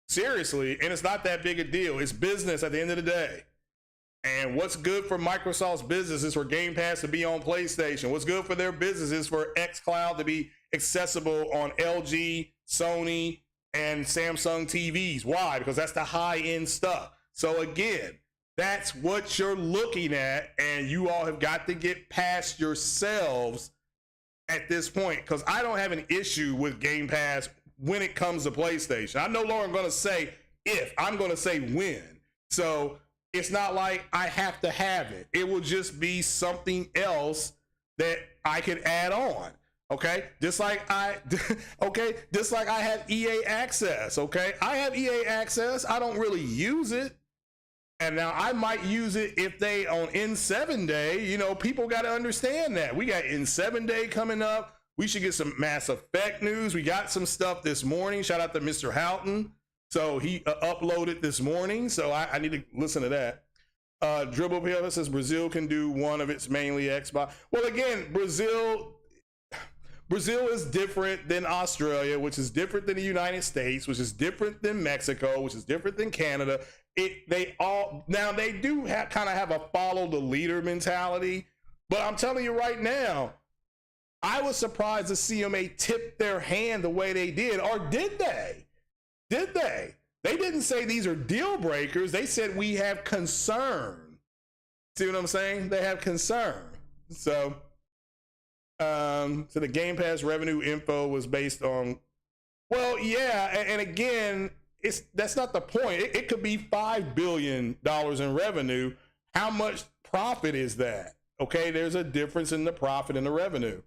Seriously, and it's not that big a deal. It's business at the end of the day. And what's good for Microsoft's business is for Game Pass to be on PlayStation. What's good for their business is for xCloud to be accessible on LG, Sony, and Samsung TVs. Why? Because that's the high-end stuff. So again, that's what you're looking at, and you all have got to get past yourselves at this point, because I don't have an issue with Game Pass when it comes to PlayStation. I'm no longer going to say if, I'm going to say when. So it's not like I have to have it. It will just be something else that I could add on. Okay, just like I have EA Access. Okay, I have EA Access. I don't really use it, and now I might use it if they on N7 Day. People got to understand that we got N7 Day coming up. We should get some Mass Effect news. We got some stuff this morning. Shout out to Mr. Houghton. So he uploaded this morning. So I need to listen to that. Dribble PL says Brazil can do one of its mainly Xbox. Well, again, Brazil is different than Australia, which is different than the United States, which is different than Mexico, which is different than Canada. They do kind of have a follow the leader mentality, but I'm telling you right now, I was surprised the C.M.A. tipped their hand the way they did. Or did they? Did they? They didn't say these are deal breakers. They said we have concern. See what I'm saying? They have concern. So the Game Pass revenue info was based on, well, yeah, and again, that's not the point. It could be $5 billion in revenue. How much profit is that? Okay, there's a difference in the profit and the revenue.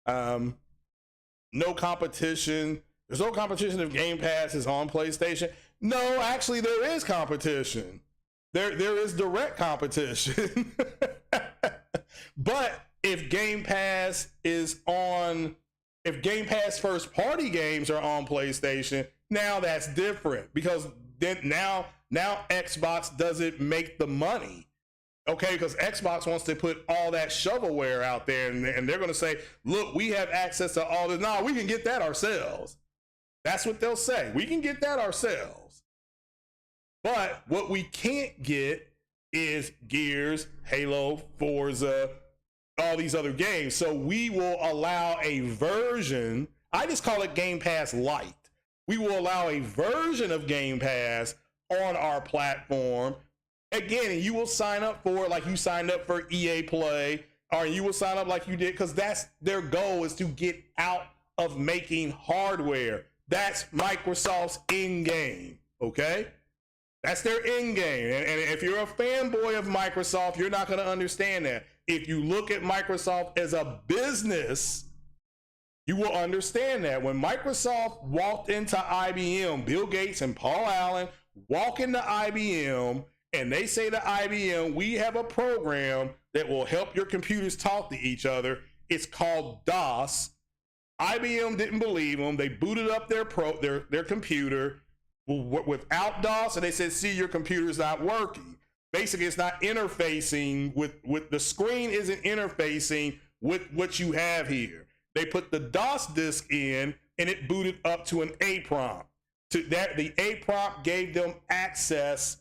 No competition. There's no competition if Game Pass is on PlayStation. No, actually, there is competition. There is direct competition. But if Game Pass first party games are on PlayStation, now that's different, because then now Xbox doesn't make the money. Okay, because Xbox wants to put all that shovelware out there, and they're going to say, look, we have access to all this. No, we can get that ourselves. That's what they'll say. We can get that ourselves. But what we can't get is Gears, Halo, Forza, all these other games. So we will allow a version, I just call it Game Pass Lite. We will allow a version of Game Pass on our platform. Again, you will sign up for it like you signed up for EA Play, or you will sign up like you did, because that's their goal, is to get out of making hardware. That's Microsoft's end game, okay? That's their end game. And if you're a fanboy of Microsoft, you're not going to understand that. If you look at Microsoft as a business, you will understand that. When Microsoft walked into IBM, Bill Gates and Paul Allen walk into IBM and they say to IBM, we have a program that will help your computers talk to each other. It's called DOS. IBM didn't believe them. They booted up their computer without DOS, and they said, see, your computer's not working. Basically, it's not interfacing with the screen isn't interfacing with what you have here. They put the DOS disk in, and it booted up to an A prompt. The A prompt gave them access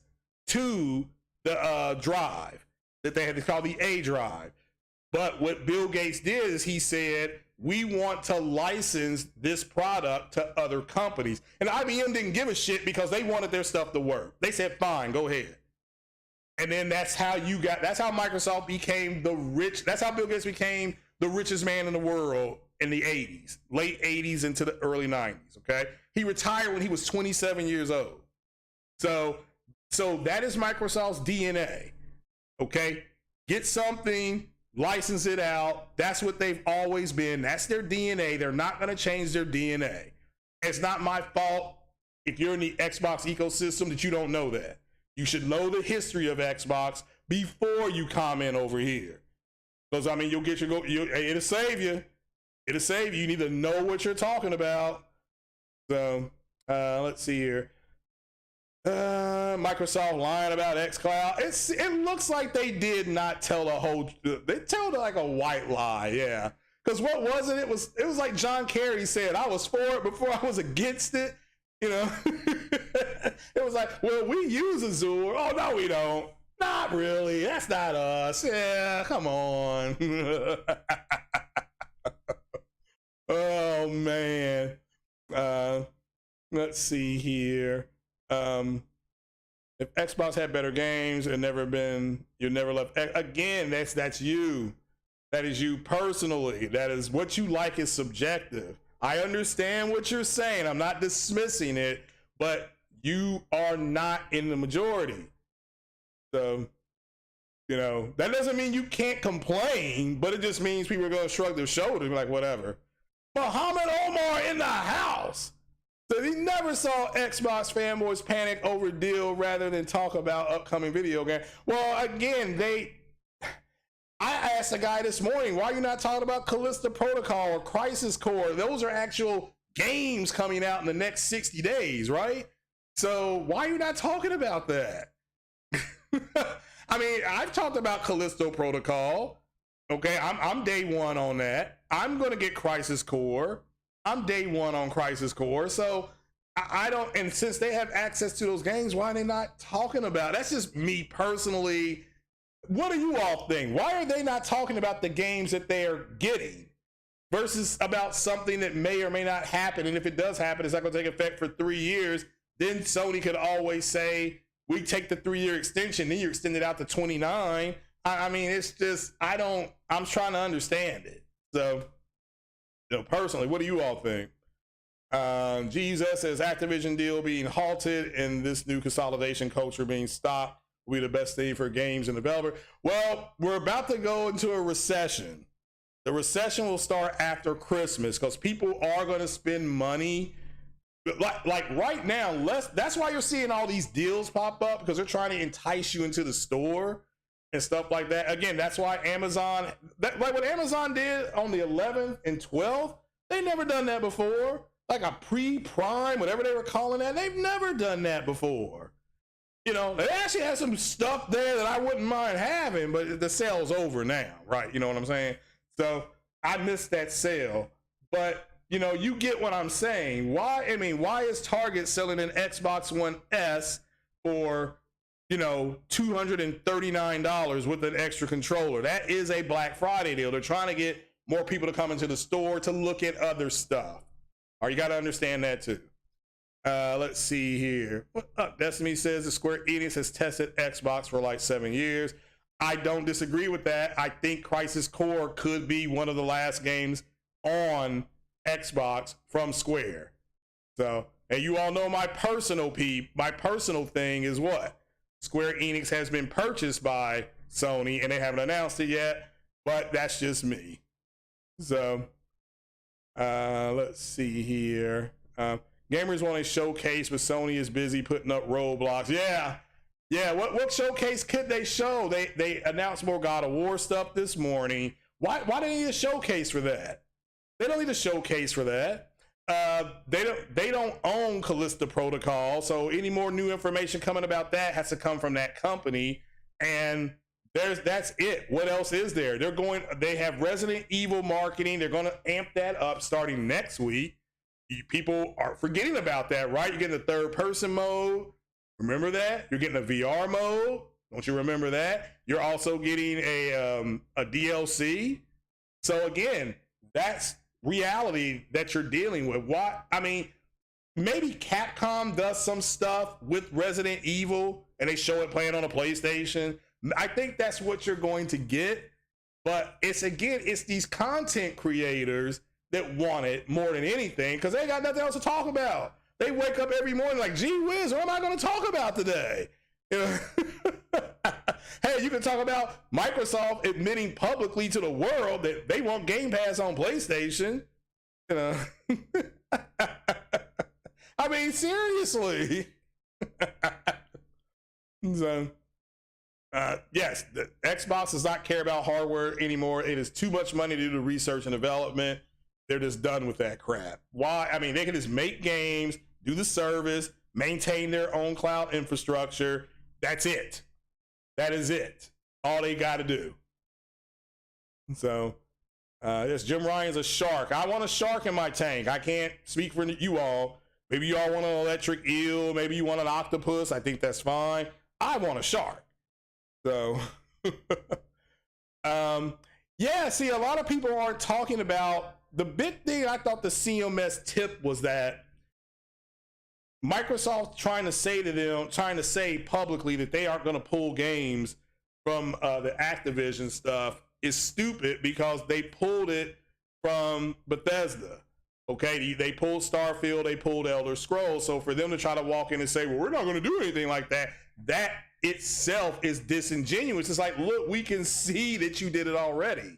to the drive that they had to call the A drive. But what Bill Gates did is he said, we want to license this product to other companies. And IBM didn't give a shit because they wanted their stuff to work. They said, fine, go ahead. And then that's how Microsoft became that's how Bill Gates became the richest man in the world in the 80s, late 80s into the early 90s, okay? He retired when he was 27 years old. So that is Microsoft's DNA, okay? Get something, license it out. That's what they've always been. That's their DNA. They're not going to change their DNA. It's not my fault if you're in the Xbox ecosystem that you don't know that. You should know the history of Xbox before you comment over here. Because, I mean, it'll save you. It'll save you. You need to know what you're talking about. So, let's see here. Microsoft lying about xCloud. It looks like they did not tell they told like a white lie, yeah. Because what was it? It was like John Kerry said, I was for it before I was against it. You know, it was like, well, we use Azure. Oh, no, we don't. Not really. That's not us. Yeah, come on. Oh, man. Let's see here. If Xbox had better games and you never left. Again, that's you. That is you personally. That is what you like is subjective. I understand what you're saying. I'm not dismissing it, but you are not in the majority. So, you know, that doesn't mean you can't complain, but it just means people are going to shrug their shoulders and be like, whatever. Muhammad Omar in the house. So he never saw Xbox fanboys panic over deal rather than talk about upcoming video game. Well, again, I asked a guy this morning, why are you not talking about Callisto Protocol or Crisis Core? Those are actual games coming out in the next 60 days, right? So why are you not talking about that? I mean, I've talked about Callisto Protocol. Okay, I'm day one on that. I'm going to get Crisis Core. I'm day one on Crisis Core. So I don't, and since they have access to those games, why are they not talking about it? That's just me personally. What do you all think? Why are they not talking about the games that they are getting versus about something that may or may not happen? And if it does happen, it's not going to take effect for 3 years. Then Sony could always say, we take the 3-year extension, then you extend it out to 29. I mean, it's just, I'm trying to understand it. So, you know, personally, what do you all think? Jesus says Activision deal being halted and this new consolidation culture being stopped will be the best thing for games and developer. Well, we're about to go into a recession. The recession will start after Christmas because people are going to spend money. Like right now, that's why you're seeing all these deals pop up, because they're trying to entice you into the store and stuff like that. Again, that's why Amazon, like what Amazon did on the 11th and 12th, they never done that before. Like a pre-prime, whatever they were calling that, they've never done that before. You know, they actually have some stuff there that I wouldn't mind having, but the sale's over now, right? You know what I'm saying? So I missed that sale, but you know, you get what I'm saying. Why is Target selling an Xbox One S for, you know, $239 with an extra controller? That is a Black Friday deal. They're trying to get more people to come into the store to look at other stuff. All right, you got to understand that too. Let's see here. Destiny says the Square Enix has tested Xbox for like 7 years. I don't disagree with that. I think Crisis Core could be one of the last games on Xbox from Square. So, and you all know my personal thing is what? Square Enix has been purchased by Sony and they haven't announced it yet, but that's just me. So, let's see here. Gamers want a showcase, but Sony is busy putting up roadblocks. Yeah. What showcase could they show? They announced more God of War stuff this morning. Why do they need a showcase for that? They don't need a showcase for that. They don't own Callisto Protocol, so any more new information coming about that has to come from that company. And that's it. What else is there? They have Resident Evil marketing. They're going to amp that up starting next week. People are forgetting about that, right? You're getting the third person mode. Remember that? You're getting a VR mode. Don't you remember that? You're also getting a DLC. So again, that's reality that you're dealing with. Maybe Capcom does some stuff with Resident Evil and they show it playing on a PlayStation. I think that's what you're going to get. But it's these content creators that want it more than anything because they got nothing else to talk about. They wake up every morning like, gee whiz, what am I going to talk about today? Hey, you can talk about Microsoft admitting publicly to the world that they want Game Pass on PlayStation. I mean, seriously. So, yes, the Xbox does not care about hardware anymore. It is too much money to do the research and development. They're just done with that crap. Why? I mean, they can just make games, do the service, maintain their own cloud infrastructure. That's it. That is it. All they got to do. So, yes, Jim Ryan's a shark. I want a shark in my tank. I can't speak for you all. Maybe you all want an electric eel. Maybe you want an octopus. I think that's fine. I want a shark. So, yeah, see, a lot of people aren't talking about the big thing. I thought the C.M.A tip was that Microsoft trying to say publicly that they aren't going to pull games from the Activision stuff is stupid because they pulled it from Bethesda. Okay, they pulled Starfield, they pulled Elder Scrolls. So for them to try to walk in and say, well, we're not going to do anything like that, that itself is disingenuous. It's like, look, we can see that you did it already.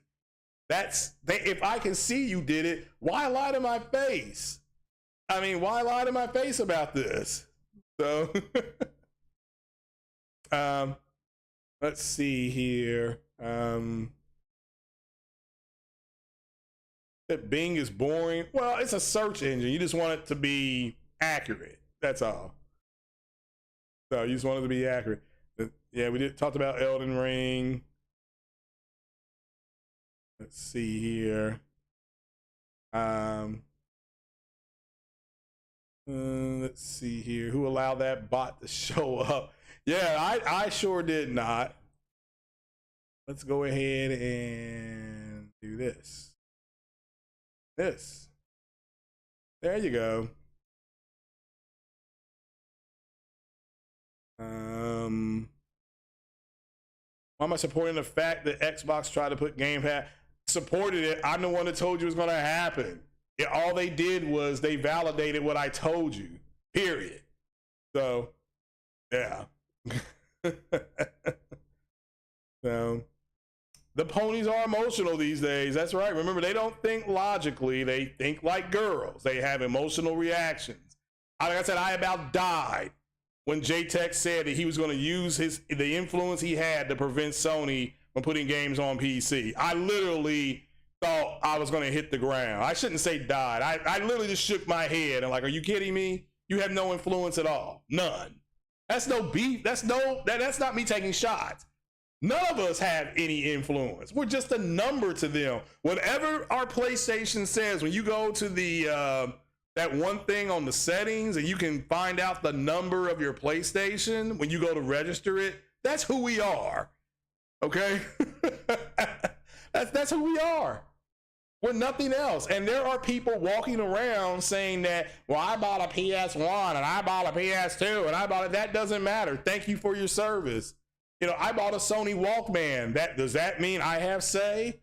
If I can see you did it, why lie to my face? I mean, why lie to my face about this? So, let's see here. That Bing is boring. Well, it's a search engine. You just want it to be accurate. That's all. So you just want it to be accurate. Yeah, we talked about Elden Ring. Let's see here. Let's see here. Who allowed that bot to show up? Yeah, I sure did not. Let's go ahead and do this. There you go. Why am I supporting the fact that Xbox tried to put Game Pass? Supported it. I'm the one that told you it was going to happen. All they did was they validated what I told you. Period. So, yeah. So, the ponies are emotional these days. That's right. Remember, they don't think logically. They think like girls. They have emotional reactions. Like I said, I about died when J-Tech said that he was going to use the influence he had to prevent Sony from putting games on PC. I literally thought I was going to hit the ground. I shouldn't say died. I literally just shook my head and like, are you kidding me? You have no influence at all. None. That's no beef. That's not me taking shots. None of us have any influence. We're just a number to them. Whatever our PlayStation says, when you go to the that one thing on the settings and you can find out the number of your PlayStation when you go to register it, that's who we are. Okay? That's who we are. We're nothing else. And there are people walking around saying that, well, I bought a PS1 and I bought a PS2 and I bought it. That doesn't matter. Thank you for your service. You know, I bought a Sony Walkman. Does that mean I have say?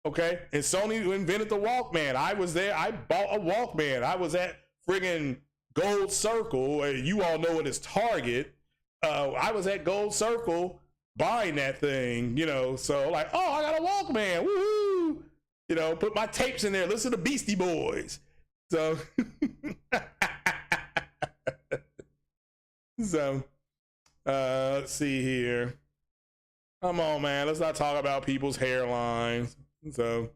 Okay. And Sony invented the Walkman. I was there. I bought a Walkman. I was at friggin' Gold Circle. You all know it as Target. I was at Gold Circle buying that thing, you know, so like, oh, I got a Walkman, woohoo, you know, put my tapes in there, listen to Beastie Boys. So So, let's see here. Come on, man. Let's not talk about people's hairlines. So,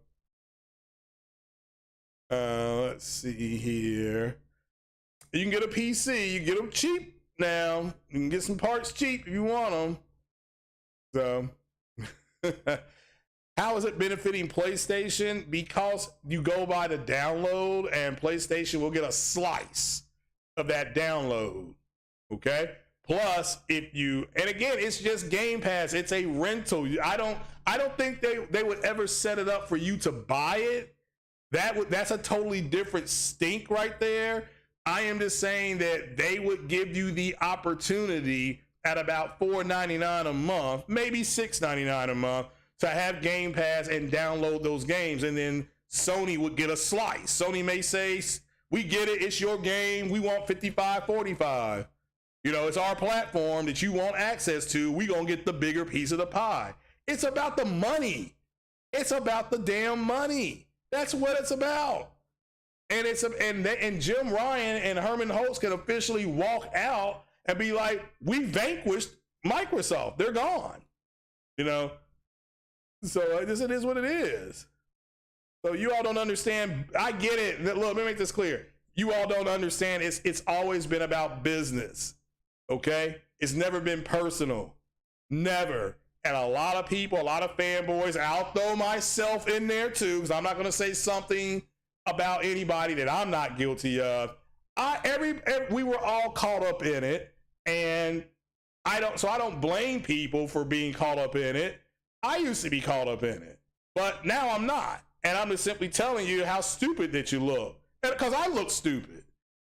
let's see here. You can get a PC. You get them cheap now. You can get some parts cheap if you want them. So, how is it benefiting PlayStation? Because you go by the download, and PlayStation will get a slice of that download. Okay. Plus, if you, and again, it's just Game Pass. It's a rental. I don't think they would ever set it up for you to buy it. That's a totally different stink right there. I am just saying that they would give you the opportunity at about $4.99 a month, maybe $6.99 a month, to have Game Pass and download those games, and then Sony would get a slice. Sony may say, we get it, it's your game, we want 55-45. You know, it's our platform that you want access to, we gonna get the bigger piece of the pie. It's about the money. It's about the damn money. That's what it's about. And and Jim Ryan and Herman Holtz can officially walk out and be like, we vanquished Microsoft. They're gone. You know? So it is what it is. So you all don't understand. I get it. Look, let me make this clear. You all don't understand. It's always been about business. Okay? It's never been personal. Never. And a lot of people, a lot of fanboys, I'll throw myself in there too, because I'm not going to say something about anybody that I'm not guilty of. We were all caught up in it, and I don't blame people for being caught up in it. I used to be caught up in it, but now I'm not. And I'm just simply telling you how stupid that you look. Because I look stupid.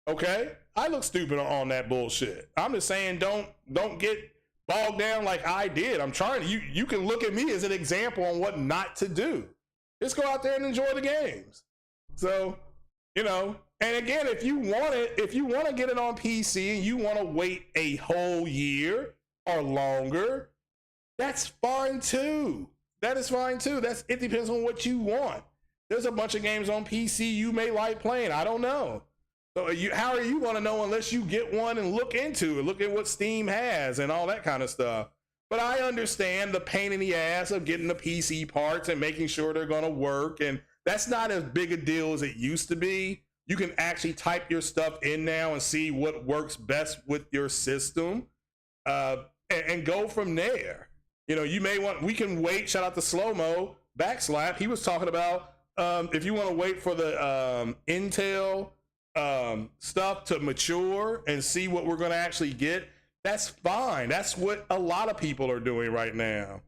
Okay? I look stupid on that bullshit. I'm just saying don't get bogged down like I did. I'm trying to, you can look at me as an example on what not to do. Just go out there and enjoy the games. So, you know, and again, if you want to get it on PC and you want to wait a whole year or longer, that's fine too. That is fine too. It depends on what you want. There's a bunch of games on PC you may like playing. I don't know. So how are you going to know unless you get one and look into it? Look at what Steam has and all that kind of stuff. But I understand the pain in the ass of getting the PC parts and making sure they're going to work. And that's not as big a deal as it used to be. You can actually type your stuff in now and see what works best with your system, and go from there. You know, you may want, we can wait. Shout out to Slow-Mo Backslap. He was talking about if you want to wait for the Intel stuff to mature and see what we're going to actually get, that's fine. That's what a lot of people are doing right now.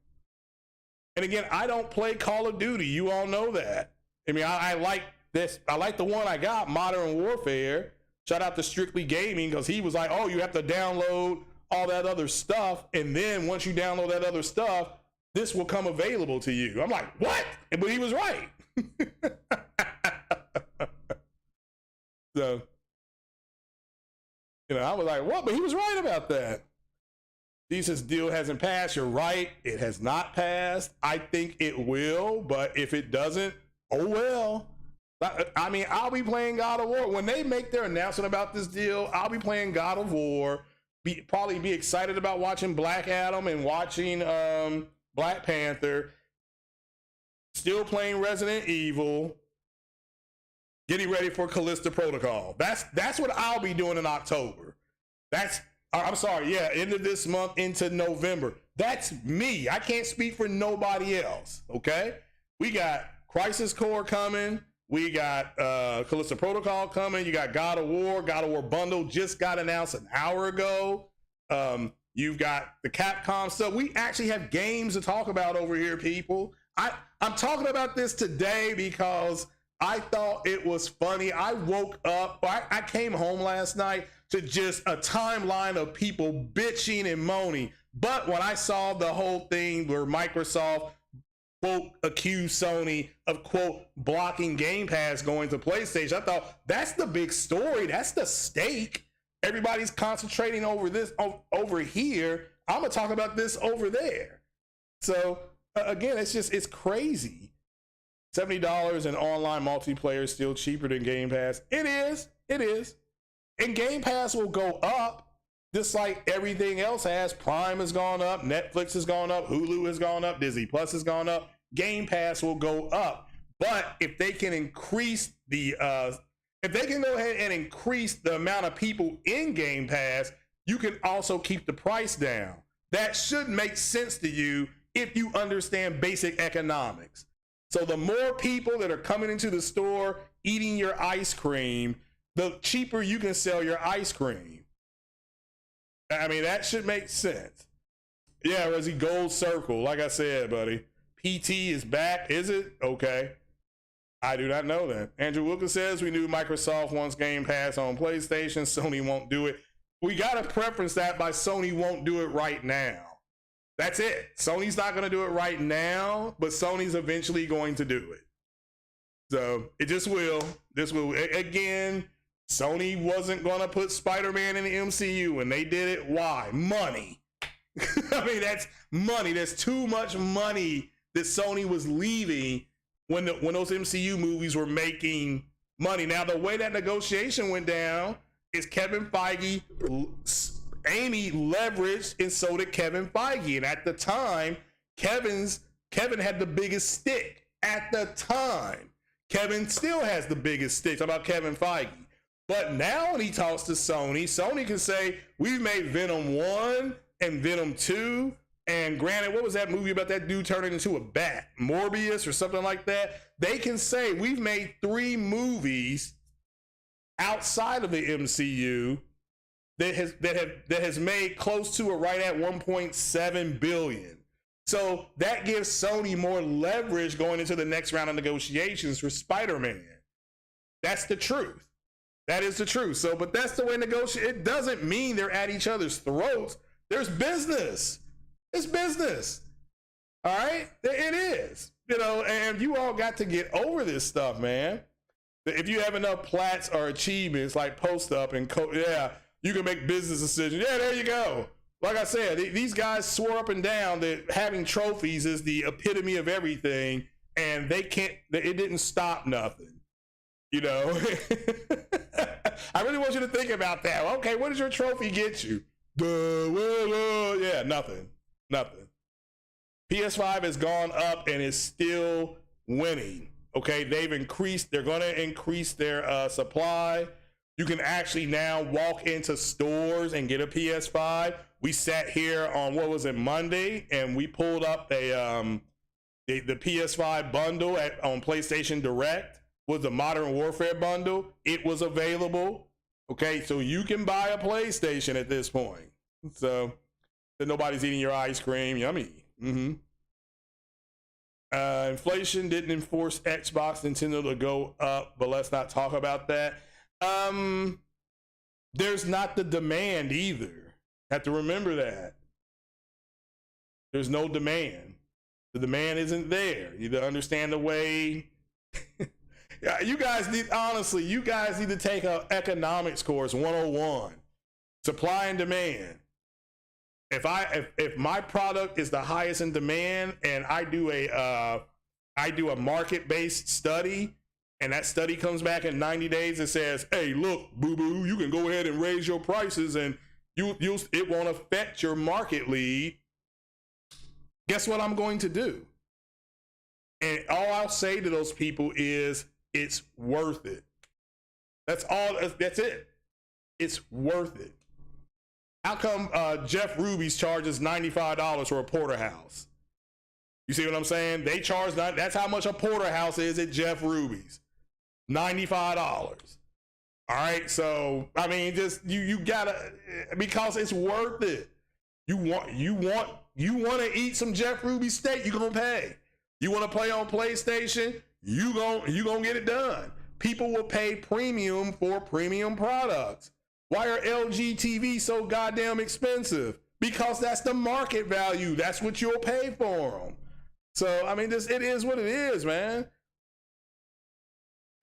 And again, I don't play Call of Duty. You all know that. I mean, I like this. I like the one I got, Modern Warfare. Shout out to Strictly Gaming, because he was like, oh, you have to download all that other stuff, and then once you download that other stuff, this will come available to you. I'm like, what? But he was right. So, you know, I was like, what? But he was right about that. Jesus deal hasn't passed. You're right. It has not passed. I think it will, but if it doesn't, oh well. I mean, I'll be playing God of War. When they make their announcement about this deal, I'll be playing God of War. Probably be excited about watching Black Adam and watching Black Panther. Still playing Resident Evil. Getting ready for Callisto Protocol. That's what I'll be doing in October. I'm sorry, yeah, end of this month into November. That's me. I can't speak for nobody else, okay? We got Crisis Core coming. We got Callisto Protocol coming. You got God of War. God of War bundle just got announced an hour ago. You've got the Capcom stuff. We actually have games to talk about over here, people. I'm talking about this today because I thought it was funny. I woke up, I came home last night to just a timeline of people bitching and moaning. But when I saw the whole thing where Microsoft, quote, accused Sony of, quote, blocking Game Pass going to PlayStation, I thought that's the big story. That's the stake. Everybody's concentrating over this over here. I'm going to talk about this over there. So again, it's crazy. $70 in online multiplayer is still cheaper than Game Pass. It is. And Game Pass will go up. just like everything else has. Prime has gone up, Netflix has gone up, Hulu has gone up, Disney Plus has gone up, Game Pass will go up. But if they can increase if they can go ahead and increase the amount of people in Game Pass, you can also keep the price down. That should make sense to you if you understand basic economics. So the more people that are coming into the store eating your ice cream, the cheaper you can sell your ice cream. I mean, that should make sense. Yeah, Rezzy, Gold Circle. Like I said, buddy, PT is back. Is it? Okay. I do not know that. Andrew Wilkins says we knew Microsoft wants Game Pass on PlayStation. Sony won't do it. We got to preference that by Sony won't do it right now. That's it. Sony's not going to do it right now, but Sony's eventually going to do it. So it just will. This will. Again, Sony wasn't going to put Spider-Man in the MCU, and they did it. Why? Money. I mean, that's money. There's too much money that Sony was leaving when those MCU movies were making money. Now, the way that negotiation went down is Kevin Feige, Amy leveraged, and so did Kevin Feige. And at the time, Kevin had the biggest stick. At the time, Kevin still has the biggest stick. Talk about Kevin Feige. But now when he talks to Sony, Sony can say, we've made Venom 1 and Venom 2. And granted, what was that movie about that dude turning into a bat? Morbius or something like that? They can say, we've made 3 movies outside of the MCU that has made close to or right at 1.7 billion. So that gives Sony more leverage going into the next round of negotiations for Spider-Man. That's the truth. That is the truth. So, but that's the way it doesn't mean they're at each other's throats. There's business. It's business. All right? It is. You know, and you all got to get over this stuff, man. If you have enough plats or achievements like Post Up and you can make business decisions. Yeah, there you go. Like I said, these guys swore up and down that having trophies is the epitome of everything, and it didn't stop nothing. You know? I really want you to think about that. Okay, what does your trophy get you? Yeah, nothing. PS5 has gone up and is still winning. Okay, they're going to increase their supply. You can actually now walk into stores and get a PS5. We sat here on, Monday, and we pulled up the PS5 bundle on PlayStation Direct with the Modern Warfare bundle. It was available. Okay, so you can buy a PlayStation at this point. So that nobody's eating your ice cream. Yummy. Inflation didn't enforce Xbox, Nintendo to go up, but let's not talk about that. There's not the demand either. Have to remember that. There's no demand. The demand isn't there. You need to understand the way. You guys need to take an economics course 101. Supply and demand. If my product is the highest in demand and I do a market-based study, and that study comes back in 90 days and says, hey, look, boo-boo, you can go ahead and raise your prices and it won't affect your market lead. Guess what I'm going to do? And all I'll say to those people is, it's worth it. That's all. That's it. It's worth it. How come Jeff Ruby's charges $95 for a porterhouse? You see what I'm saying? They charge that. That's how much a porterhouse is at Jeff Ruby's. $95. All right. So I mean, just you gotta, because it's worth it. You want to eat some Jeff Ruby steak, you're gonna pay. You want to play on PlayStation, you gonna get it done. People will pay premium for premium products. Why are LG TV so goddamn expensive? Because that's the market value. That's what you'll pay for them. So, I mean, it is what it is, man.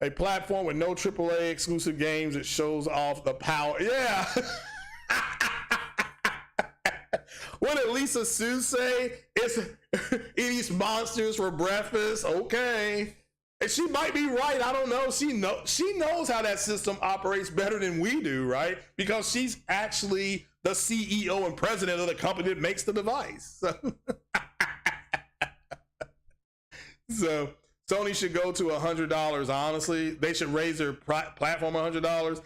A platform with no AAA exclusive games that shows off the power. Yeah. What did Lisa Sue say? It's eating monsters for breakfast. Okay. And she might be right. I don't know. She knows how that system operates better than we do, right? Because she's actually the CEO and president of the company that makes the device. So Sony should go to $100. Honestly, they should raise their platform $100.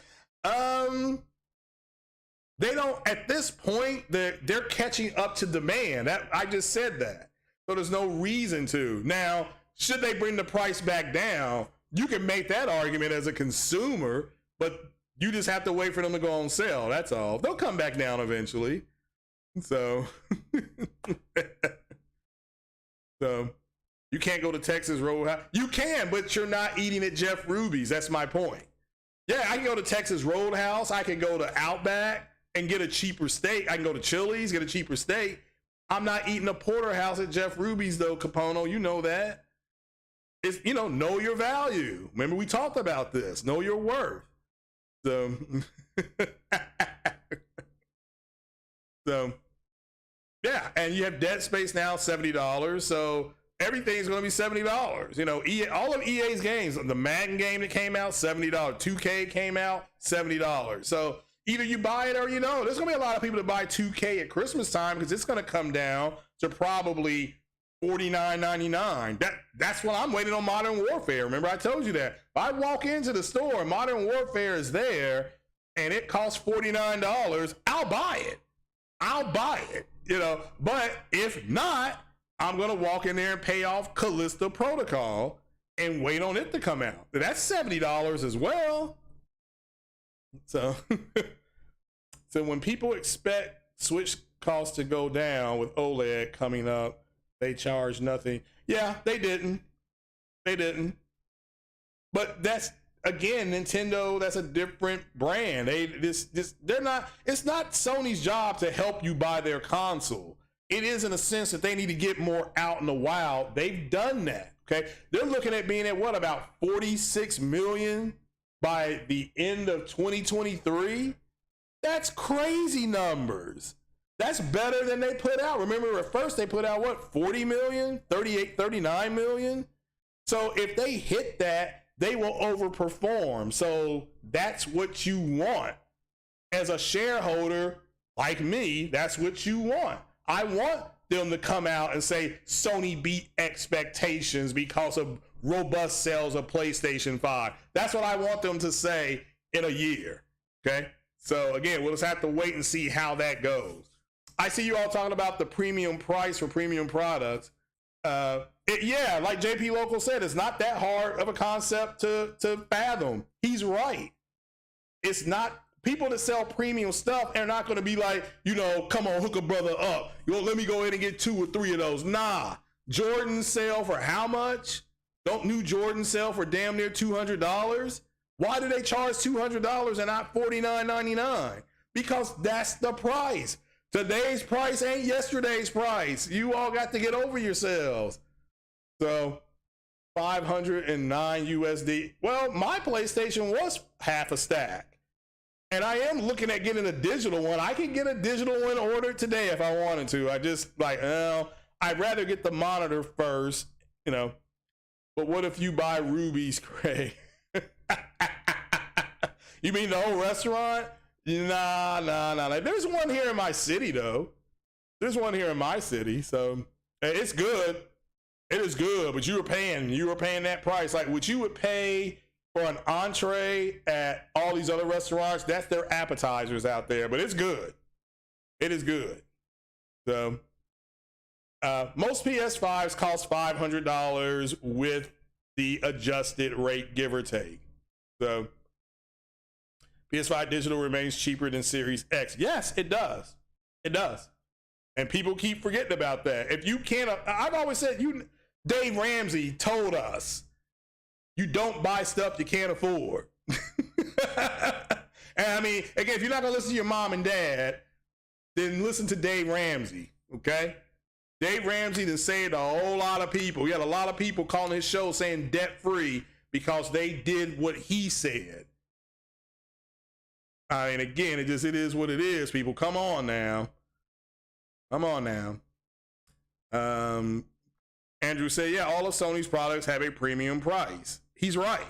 They don't at this point. They're catching up to demand. That I just said that. So there's no reason to now. Should they bring the price back down? You can make that argument as a consumer, but you just have to wait for them to go on sale. That's all. They'll come back down eventually. So, so you can't go to Texas Roadhouse. You can, but you're not eating at Jeff Ruby's. That's my point. Yeah, I can go to Texas Roadhouse. I can go to Outback and get a cheaper steak. I can go to Chili's, get a cheaper steak. I'm not eating a porterhouse at Jeff Ruby's though, Capono. You know that. It's, know your value. Remember we talked about this. Know your worth. So, so yeah, and you have Dead Space now $70. So everything's going to be $70. EA, all of EA's games, the Madden game that came out, $70. 2K came out, $70. So either you buy it or there's going to be a lot of people that buy 2K at Christmas time because it's going to come down to probably $49.99. That's what I'm waiting on Modern Warfare. Remember I told you that. If I walk into the store and Modern Warfare is there and it costs $49, I'll buy it. But if not, I'm going to walk in there and pay off Callisto Protocol and wait on it to come out. That's $70 as well. So, so when people expect Switch costs to go down with OLED coming up, they charge nothing. Yeah, they didn't. But that's, again, Nintendo, that's a different brand. They're not, it's not Sony's job to help you buy their console. It is in a sense that they need to get more out in the wild. They've done that. Okay. They're looking at being at about 46 million by the end of 2023. That's crazy numbers. That's better than they put out. Remember at first they put out 40 million, 38, 39 million. So if they hit that, they will overperform. So that's what you want. As a shareholder like me, that's what you want. I want them to come out and say Sony beat expectations because of robust sales of PlayStation 5. That's what I want them to say in a year. Okay. So again, we'll just have to wait and see how that goes. I see you all talking about the premium price for premium products. Yeah, like JP Local said, it's not that hard of a concept to fathom. He's right. It's not, people that sell premium stuff are not going to be like, come on, hook a brother up. Let me go ahead and get 2 or 3 of those. Nah, Jordans sell for how much? Don't new Jordans sell for damn near $200? Why do they charge $200 and not $49.99? Because that's the price. Today's price ain't yesterday's price. You all got to get over yourselves. So 509 USD. Well, my PlayStation was half a stack. And I am looking at getting a digital one. I can get a digital one ordered today if I wanted to. I just I'd rather get the monitor first, But what if you buy Ruby's, Craig? You mean the whole restaurant? Nah. There's one here in my city, though. There's one here in my city, so it's good. It is good, but you were paying that price. Like what you would pay for an entree at all these other restaurants, that's their appetizers out there, but it's good. It is good. So most PS5s cost $500 with the adjusted rate, give or take. So PS5 digital remains cheaper than Series X. Yes, it does. It does. And people keep forgetting about that. If you can't, I've always said, Dave Ramsey told us, you don't buy stuff you can't afford. And I mean, again, if you're not going to listen to your mom and dad, then listen to Dave Ramsey, okay? Dave Ramsey done saved a whole lot of people. He had a lot of people calling his show saying debt-free because they did what he said. I mean, again, it is what it is, people. Come on now. Andrew said, yeah, all of Sony's products have a premium price. He's right.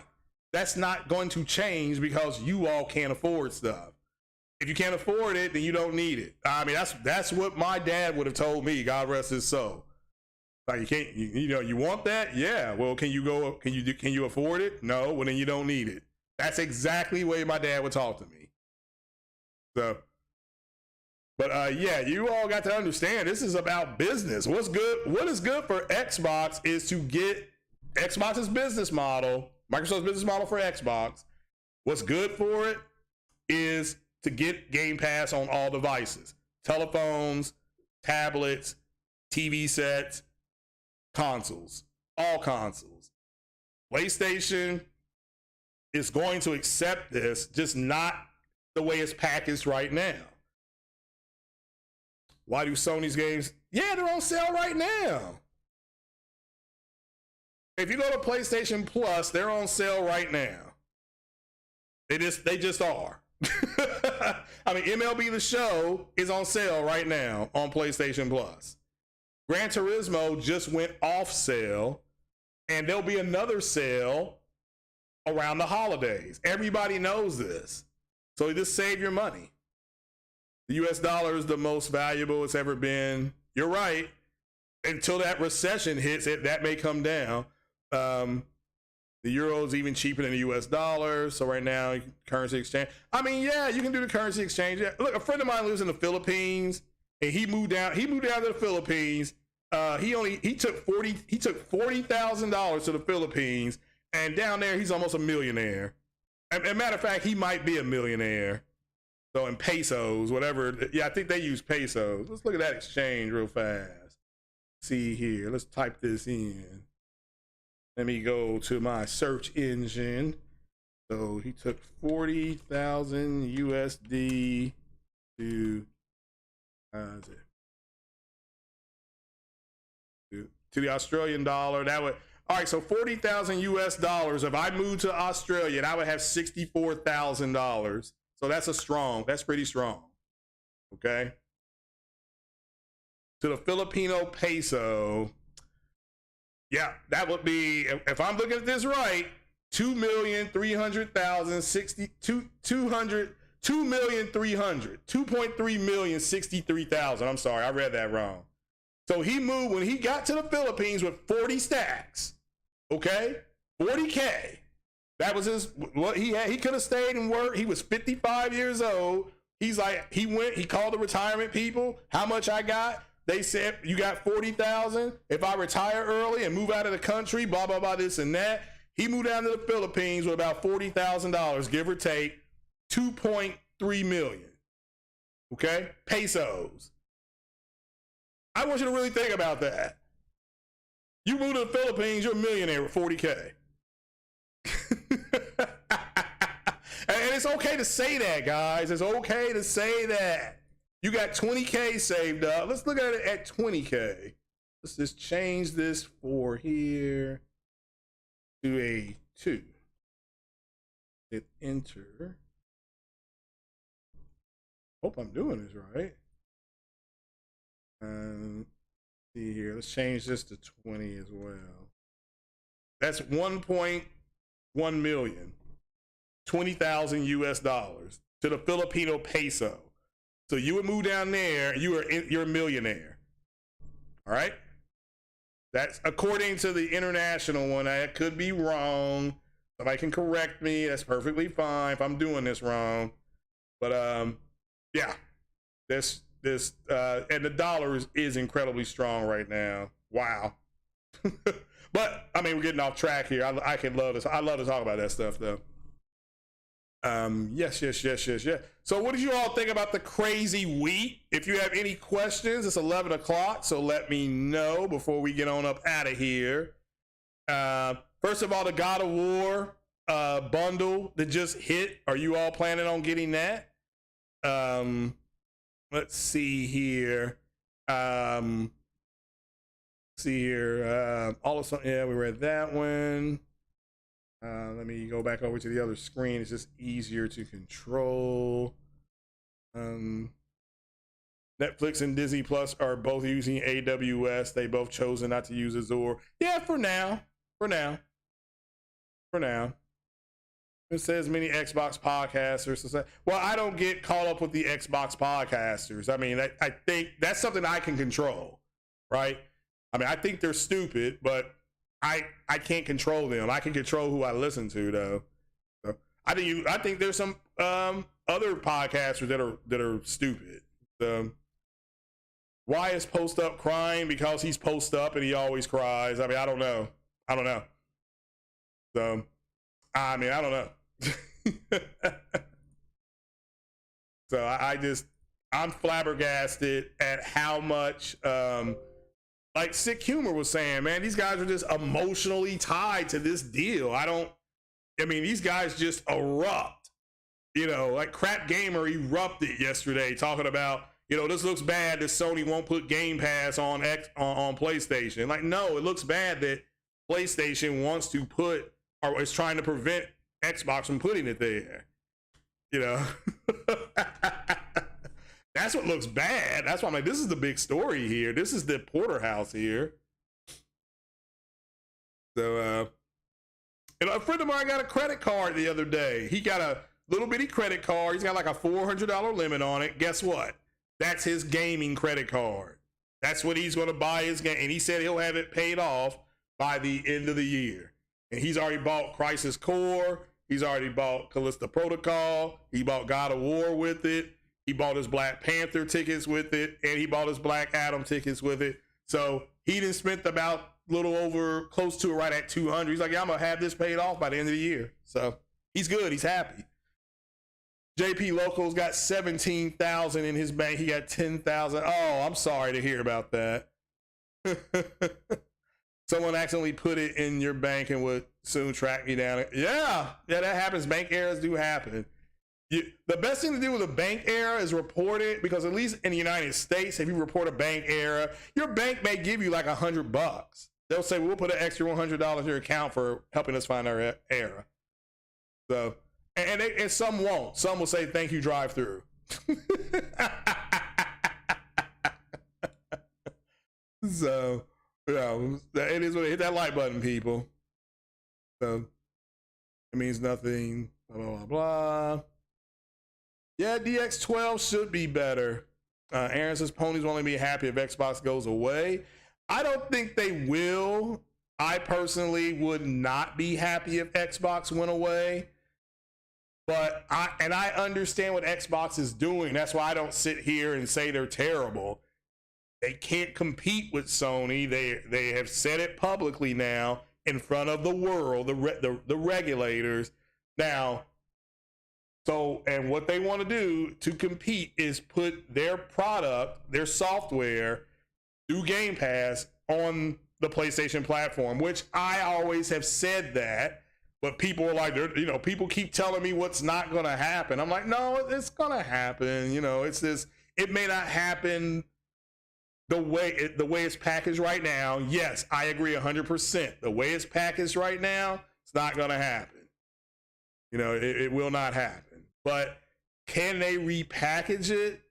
That's not going to change because you all can't afford stuff. If you can't afford it, then you don't need it. I mean, that's what my dad would have told me. God rest his soul. Like, you can't, you want that? Yeah. Well, can you afford it? No. Well, then you don't need it. That's exactly the way my dad would talk to me. So, but yeah, you all got to understand this is about business. What's good? What is good for Xbox is to get Xbox's business model, Microsoft's business model for Xbox. What's good for it is to get Game Pass on all devices, telephones, tablets, TV sets, consoles, all consoles. PlayStation is going to accept this, just not the way it's packaged right now. Why do Sony's games? Yeah, they're on sale right now. If you go to PlayStation Plus, they're on sale right now. They just are. I mean, MLB The Show is on sale right now on PlayStation Plus. Gran Turismo just went off sale, and there'll be another sale around the holidays. Everybody knows this. So just save your money. The US dollar is the most valuable it's ever been. You're right. Until that recession hits, that may come down. The euro is even cheaper than the US dollar. So right now, currency exchange. I mean, yeah, you can do the currency exchange. Yeah. Look, a friend of mine lives in the Philippines, and he moved down to the Philippines. He took $40,000 to the Philippines, and down there he's almost a millionaire. As a matter of fact, he might be a millionaire. So in pesos, whatever. Yeah, I think they use pesos. Let's look at that exchange real fast. See here. Let's type this in. Let me go to my search engine. So he took 40,000 USD to the Australian dollar. That would, all right, so 40,000 US dollars. If I moved to Australia, I would have $64,000. So that's pretty strong. Okay. To the Filipino peso, yeah, that would be, if I'm looking at this right, 2,300,000. I'm sorry, I read that wrong. So he moved when he got to the Philippines with 40 stacks. Okay, 40K. That was what he had. He could have stayed and worked. He was 55 years old. He's like, he called the retirement people. How much I got? They said, you got 40,000. If I retire early and move out of the country, blah, blah, blah, this and that. He moved down to the Philippines with about $40,000, give or take, 2.3 million. Okay? Pesos. I want you to really think about that. You move to the Philippines, you're a millionaire with 40K. And it's okay to say that, guys. It's okay to say that. You got 20K saved up. Let's look at it at 20K. Let's just change this for here to a 2. Hit enter. Hope I'm doing this right. See here. Let's change this to 20 as well. That's 1.1 million. 20,000 US dollars to the Filipino peso. So you would move down there, you're a millionaire. All right? That's according to the international one. I could be wrong. Somebody can correct me. That's perfectly fine if I'm doing this wrong. But yeah. This and the dollar is incredibly strong right now. Wow. But I mean, we're getting off track here. I love to talk about that stuff though. Yes. So what did you all think about the crazy week? If you have any questions, it's 11 o'clock, so let me know before we get on up out of here. First of all, the God of War bundle that just hit. Are you all planning on getting that? Let's see here. All of something. Yeah, we read that one. Let me go back over to the other screen. It's just easier to control. Netflix and Disney Plus are both using AWS. They both chosen not to use Azure. Yeah, for now. It says many Xbox podcasters. Well, I don't get caught up with the Xbox podcasters. I mean, I think that's something I can control, right? I mean, I think they're stupid, but I can't control them. I can control who I listen to, though. So I think there's some other podcasters that are stupid. Why is Post Up crying? Because he's Post Up and he always cries. I mean, I don't know. So, I mean, I don't know. So I'm flabbergasted at how much, like Sick Humor was saying, man, these guys are just emotionally tied to this deal. I mean, these guys just erupt, like Crap Gamer erupted yesterday talking about, this looks bad that Sony won't put Gamepass on PlayStation. Like, no, it looks bad that PlayStation wants to put, or is trying to prevent Xbox from putting it there. That's what looks bad. That's why I'm like, this is the big story here. This is the porterhouse here. So, a friend of mine got a credit card the other day. He got a little bitty credit card. He's got like a $400 limit on it. Guess what? That's his gaming credit card. That's what he's going to buy his game. And he said he'll have it paid off by the end of the year. And he's already bought Crisis Core. He's already bought Callisto Protocol. He bought God of War with it. He bought his Black Panther tickets with it. And he bought his Black Adam tickets with it. So he done spent about a little over, close to right at 200. He's like, yeah, I'm going to have this paid off by the end of the year. So he's good. He's happy. JP Local's got 17,000 in his bank. He got 10,000. Oh, I'm sorry to hear about that. Someone accidentally put it in your bank and would soon track you down. Yeah, that happens. Bank errors do happen. The best thing to do with a bank error is report it, because at least in the United States, if you report a bank error, your bank may give you like $100. They'll say, we'll put an extra $100 in your account for helping us find our error. So, and some won't. Some will say, thank you, drive through. So, it is what it, hit that like button, people. So it means nothing. Blah, blah, blah. Yeah, DX12 should be better. Aaron says ponies will only be happy if Xbox goes away. I don't think they will. I personally would not be happy if Xbox went away. But I understand what Xbox is doing. That's why I don't sit here and say they're terrible. They can't compete with Sony. They have said it publicly now in front of the world, the regulators. Now, and what they want to do to compete is put their product, their software, through Game Pass on the PlayStation platform, which I always have said that. But people are like, people keep telling me what's not going to happen. I'm like, no, it's going to happen. It's this. It may not happen the way it's packaged right now. Yes, I agree 100%. The way it's packaged right now, it's not going to happen. It will not happen. But can they repackage it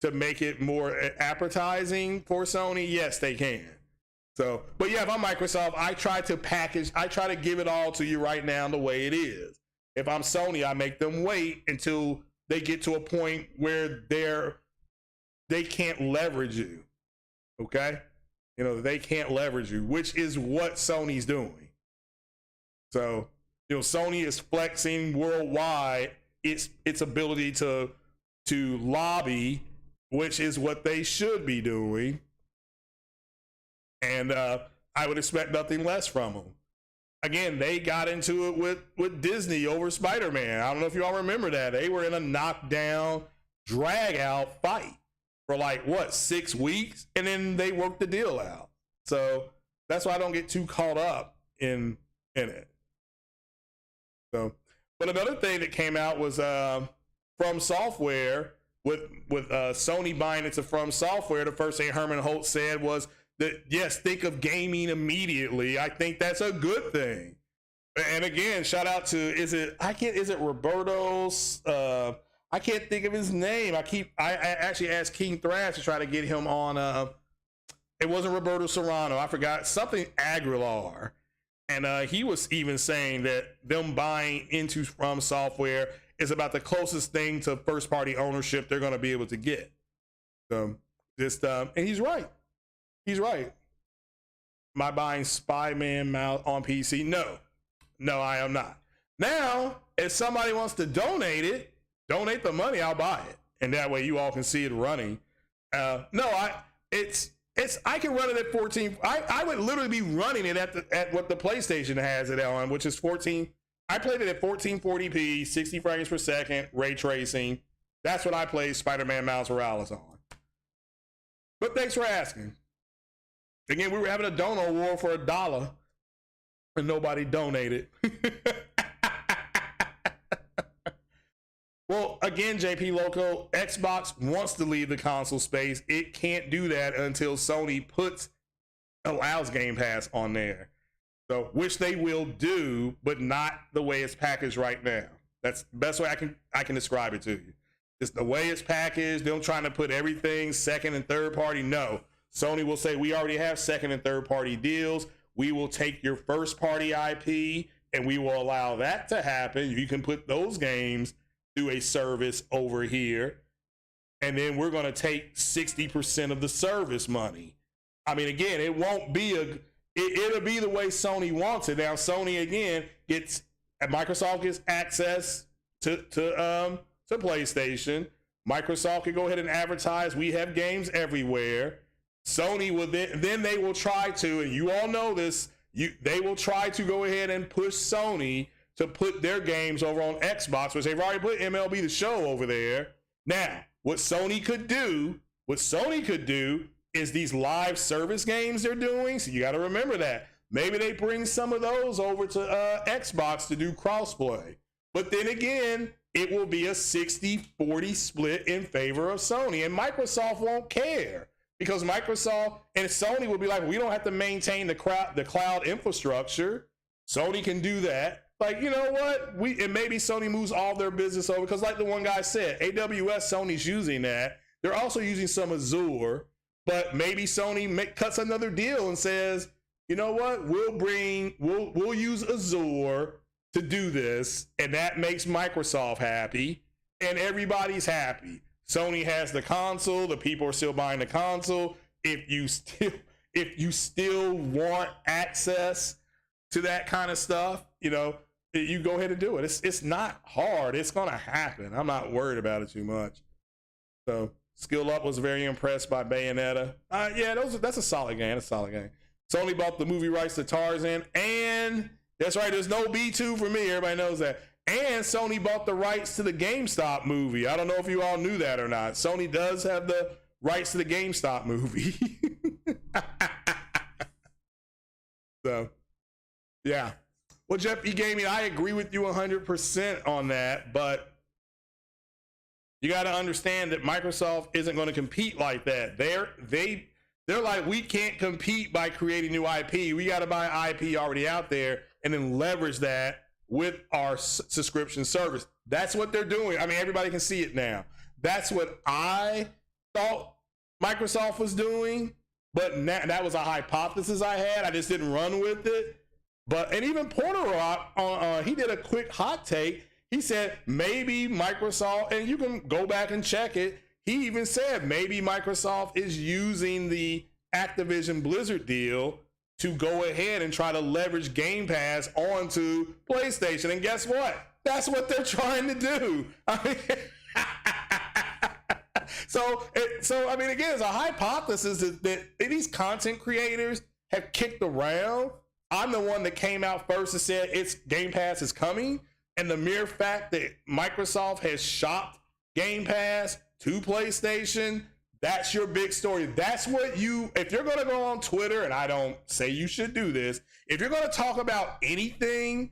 to make it more appetizing for Sony? Yes, they can. So, but yeah, if I'm Microsoft, I try to give it all to you right now the way it is. If I'm Sony, I make them wait until they get to a point where they can't leverage you. Okay? They can't leverage you, which is what Sony's doing. So, Sony is flexing worldwide its ability to lobby, which is what they should be doing. And I would expect nothing less from them. Again, they got into it with Disney over Spider-Man. I don't know if you all remember that. They were in a knockdown, drag-out fight for 6 weeks? And then they worked the deal out. So that's why I don't get too caught up in it. So, but another thing that came out was From Software, with Sony buying into From Software. The first thing Herman Holt said was, yes, think of gaming immediately. I think that's a good thing. And again, shout out to is it Roberto I can't think of his name. I actually asked King Thrash to try to get him on. It wasn't Roberto Serrano. I forgot something Aguilar, and he was even saying that them buying into From Software is about the closest thing to first party ownership they're going to be able to get. And he's right. He's right. Am I buying Spider-Man Mouse on PC? No, I am not. Now, if somebody wants to donate the money, I'll buy it, and that way you all can see it running. I can run it at 14. I would literally be running it at what the PlayStation has it on, which is 14. I played it at 1440p, 60 frames per second, ray tracing. That's what I played Spider-Man Miles Morales on. But thanks for asking. Again, we were having a dono war for $1, and nobody donated. Well, again, JP Loco, Xbox wants to leave the console space. It can't do that until Sony allows Game Pass on there. So, which they will do, but not the way it's packaged right now. That's the best way I can describe it to you. It's the way it's packaged. Them trying to put everything second and third party. No, Sony will say, we already have second and third party deals. We will take your first party IP and we will allow that to happen. You can put those games through a service over here, and then we're going to take 60% of the service money. I mean, again, it won't be it'll be the way Sony wants it. Now, Sony again Microsoft gets access to PlayStation. Microsoft can go ahead and advertise. We have games everywhere. Sony will then they will try to, and you all know this, they will try to go ahead and push Sony to put their games over on Xbox, which they've already put MLB The Show over there. Now, what Sony could do is these live service games they're doing. So you got to remember that. Maybe they bring some of those over to Xbox to do crossplay. But then again, it will be a 60-40 split in favor of Sony. And Microsoft won't care, because Microsoft and Sony will be like, we don't have to maintain the cloud infrastructure. Sony can do that. Like, you know what? And maybe Sony moves all their business over, because like the one guy said, AWS, Sony's using that. They're also using some Azure, but maybe Sony cuts another deal and says, you know what? We'll use Azure to do this, and that makes Microsoft happy, and everybody's happy. Sony has the console. The people are still buying the console. If you still want access to that kind of stuff, you go ahead and do it. It's not hard. It's gonna happen. I'm not worried about it too much. So Skill Up was very impressed by Bayonetta. Yeah, that's a solid game. That's a solid game. Sony bought the movie rights to Tarzan, and that's right, there's no B2 for me. Everybody knows that. And Sony bought the rights to the GameStop movie. I don't know if you all knew that or not. Sony does have the rights to the GameStop movie. So, yeah. Well, Jeff E. Gaming, I agree with you 100% on that, but you got to understand that Microsoft isn't going to compete like that. They're like, we can't compete by creating new IP. We got to buy IP already out there and then leverage that with our subscription service. That's what they're doing. I mean, everybody can see it now. That's what I thought Microsoft was doing, but that was a hypothesis I had. I just didn't run with it. And even Porter Rock, he did a quick hot take. He said maybe Microsoft, and you can go back and check it, he even said maybe Microsoft is using the Activision Blizzard deal to go ahead and try to leverage Game Pass onto PlayStation. And guess what? That's what they're trying to do. I mean, so I mean, again, it's a hypothesis that these content creators have kicked around. I'm the one that came out first and said Game Pass is coming. And the mere fact that Microsoft has shopped Game Pass to PlayStation, that's your big story. That's what if you're going to go on Twitter, and I don't say you should do this, if you're going to talk about anything,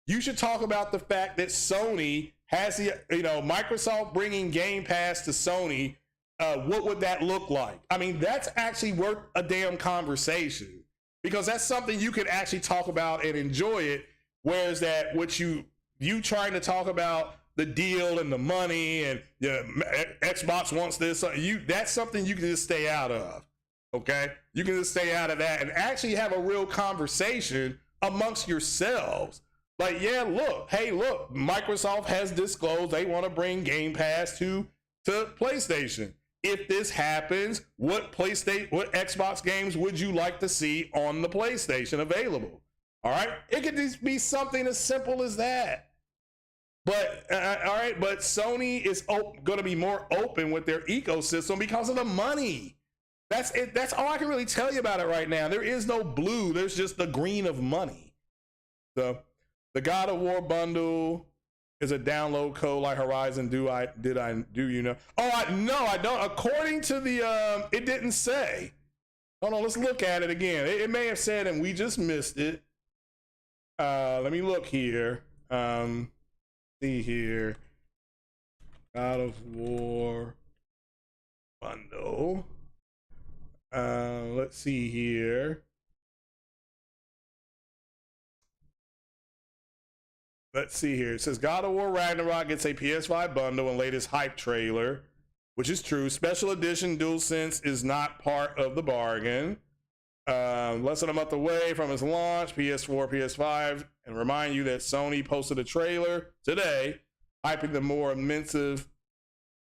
you should talk about the fact that Sony has Microsoft bringing Game Pass to Sony. What would that look like? I mean, that's actually worth a damn conversation, because that's something you could actually talk about and enjoy it. Whereas that what you trying to talk about the deal and the money and Xbox wants this. That's something you can just stay out of. Okay, you can just stay out of that and actually have a real conversation amongst yourselves. Like, yeah, look, hey, look, Microsoft has disclosed they want to bring Game Pass to PlayStation. If this happens, what Xbox games would you like to see on the PlayStation available? All right, it could just be something as simple as that. But all right, but Sony is going to be more open with their ecosystem because of the money. That's it. That's all I can really tell you about it right now. There is no blue. There's just the green of money. So the God of War bundle is a download code like Horizon. Do you know? Oh, no, I don't. According to the, it didn't say. Hold on, let's look at it again. It may have said, and we just missed it. Let me look here. See here. God of War bundle. Let's see here. Let's see here. It says God of War Ragnarok gets a PS5 bundle and latest hype trailer, which is true. Special edition DualSense is not part of the bargain. Less than a month away from its launch, PS4, PS5, and remind you that Sony posted a trailer today hyping the more immersive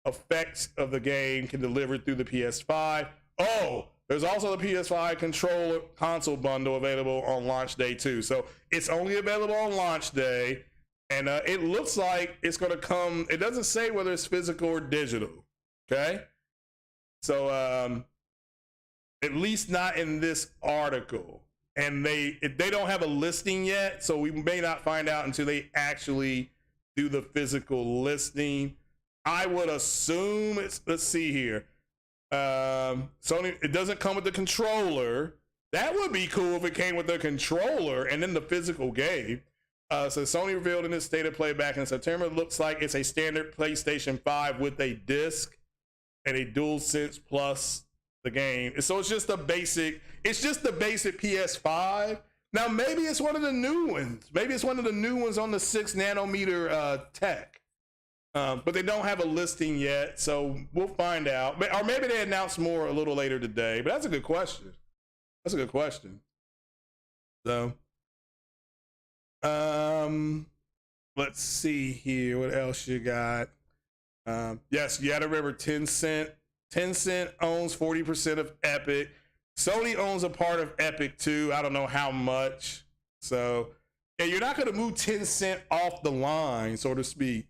effects of the game can deliver through the PS5. Oh, there's also the PS5 console bundle available on launch day too. So it's only available on launch day, and it looks like it's going to come. It doesn't say whether it's physical or digital. Okay, so at least not in this article, and they don't have a listing yet, so we may not find out until they actually do the physical listing. I would assume it's. Let's see here. Sony, it doesn't come with the controller. That would be cool if it came with the controller and then the physical game. So Sony revealed in its state of play back in September, it looks like it's a standard PlayStation 5 with a disc and a DualSense plus the game. So it's just the basic PS5. Now maybe it's one of the new ones. Maybe it's one of the new ones on the 6 nanometer tech. But they don't have a listing yet, so we'll find out. Or maybe they announce more a little later today. But that's a good question. That's a good question. So, let's see here. What else you got? Yes, you got to remember Tencent. Tencent owns 40% of Epic. Sony owns a part of Epic too. I don't know how much. So, yeah, you're not going to move Tencent off the line, so to speak.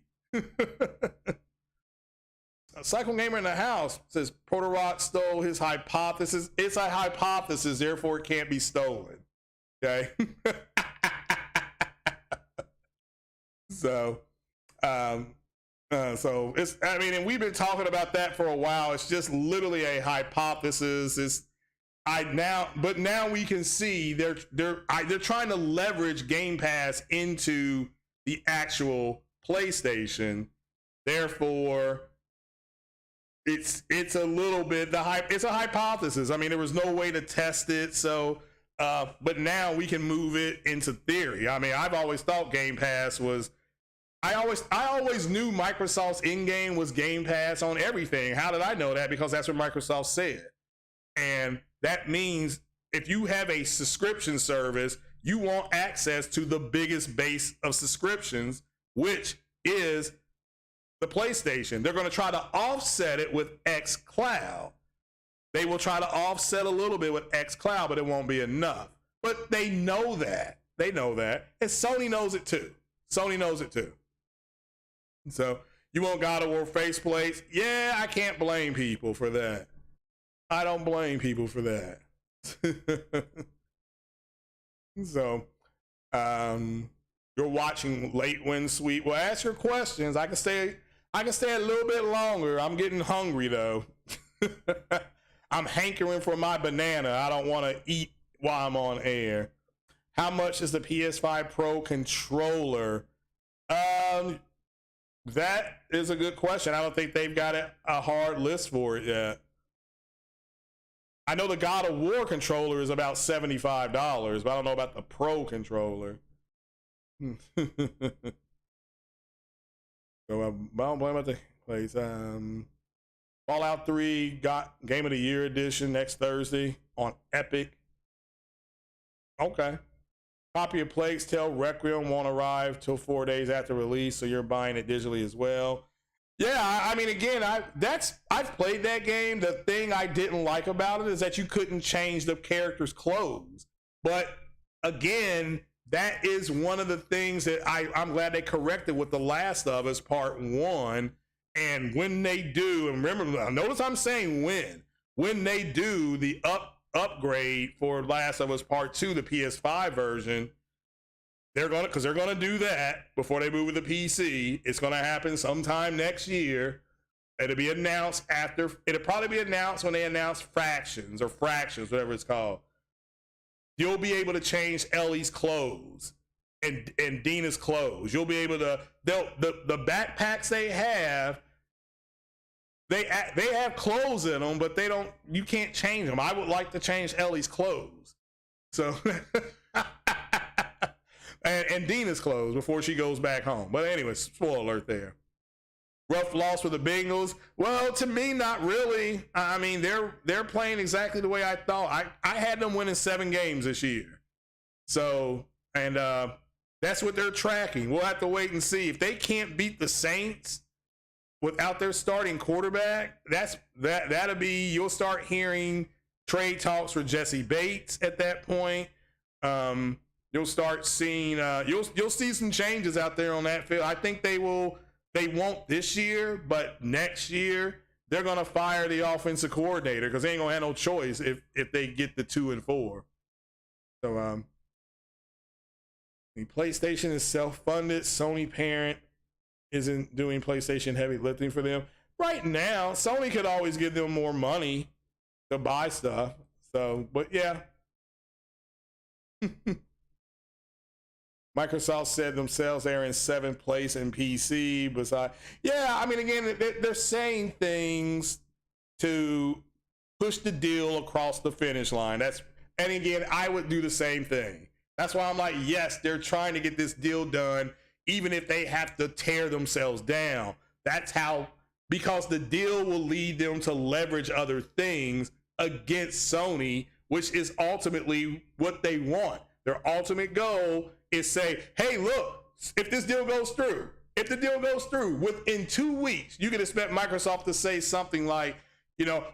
Cycle Gamer in the house says Porter Rock stole his hypothesis. It's a hypothesis, therefore it can't be stolen. Okay. So it's, I mean, and we've been talking about that for a while. It's just literally a hypothesis. But now we can see they're trying to leverage Game Pass into the actual PlayStation. Therefore, it's a little bit it's a hypothesis. I mean, there was no way to test it, so but now we can move it into theory. I mean, I've always thought Game Pass was I always knew Microsoft's in-game was Game Pass on everything. How did I know that? Because that's what Microsoft said. And that means if you have a subscription service, you want access to the biggest base of subscriptions, which is the PlayStation. They're going to try to offset it with xCloud. They will try to offset a little bit with xCloud, but it won't be enough. But they know that. They know that. And Sony knows it too. Sony knows it too. So you want God of War faceplates? Yeah, I can't blame people for that. I don't blame people for that. So, you're watching Late Wind Sweet. Well, ask your questions. I can stay a little bit longer. I'm getting hungry though. I'm hankering for my banana. I don't want to eat while I'm on air. How much is the PS5 Pro controller? That is a good question. I don't think they've got a hard list for it yet. I know the God of War controller is about $75, but I don't know about the Pro controller. So I don't blame about the place. Fallout 3 got Game of the Year edition next Thursday on Epic. Okay. Copy of Plague's Tale Requiem won't arrive till 4 days after release, so you're buying it digitally as well. Yeah, I mean, again, I've played that game. The thing I didn't like about it is that you couldn't change the character's clothes. But again, that is one of the things that I'm glad they corrected with The Last of Us Part 1. And when they do, and remember, notice I'm saying when they do the upgrade for Last of Us Part 2, the PS5 version, they're gonna do that before they move to the PC. It's gonna happen sometime next year. It'll be announced after. It'll probably be announced when they announce Fractions, whatever it's called. You'll be able to change Ellie's clothes and Dina's clothes. You'll be able to. The backpacks they have. They have clothes in them, but they don't. You can't change them. I would like to change Ellie's clothes. So. And Dina's clothes before she goes back home. But anyway, spoiler alert there. Rough loss for the Bengals. Well, to me, not really. I mean, they're playing exactly the way I thought. I had them winning 7 games this year. So, and that's what they're tracking. We'll have to wait and see. If they can't beat the Saints without their starting quarterback, that'll be, you'll start hearing trade talks for Jesse Bates at that point. You'll start seeing you'll see some changes out there on that field. I think they won't this year, but next year they're gonna fire the offensive coordinator because they ain't gonna have no choice if they get the 2 and 4. So the PlayStation is self-funded. Sony parent isn't doing PlayStation heavy lifting for them right now. Sony could always give them more money to buy stuff. So, but yeah. Microsoft said themselves they're in 7th place in PC. Besides, yeah, I mean, again, they're saying things to push the deal across the finish line. And again, I would do the same thing. That's why I'm like, yes, they're trying to get this deal done, even if they have to tear themselves down. That's how, because the deal will lead them to leverage other things against Sony, which is ultimately what they want. Their ultimate goal is say, hey, look, if this deal goes through, within 2 weeks, you can expect Microsoft to say something like,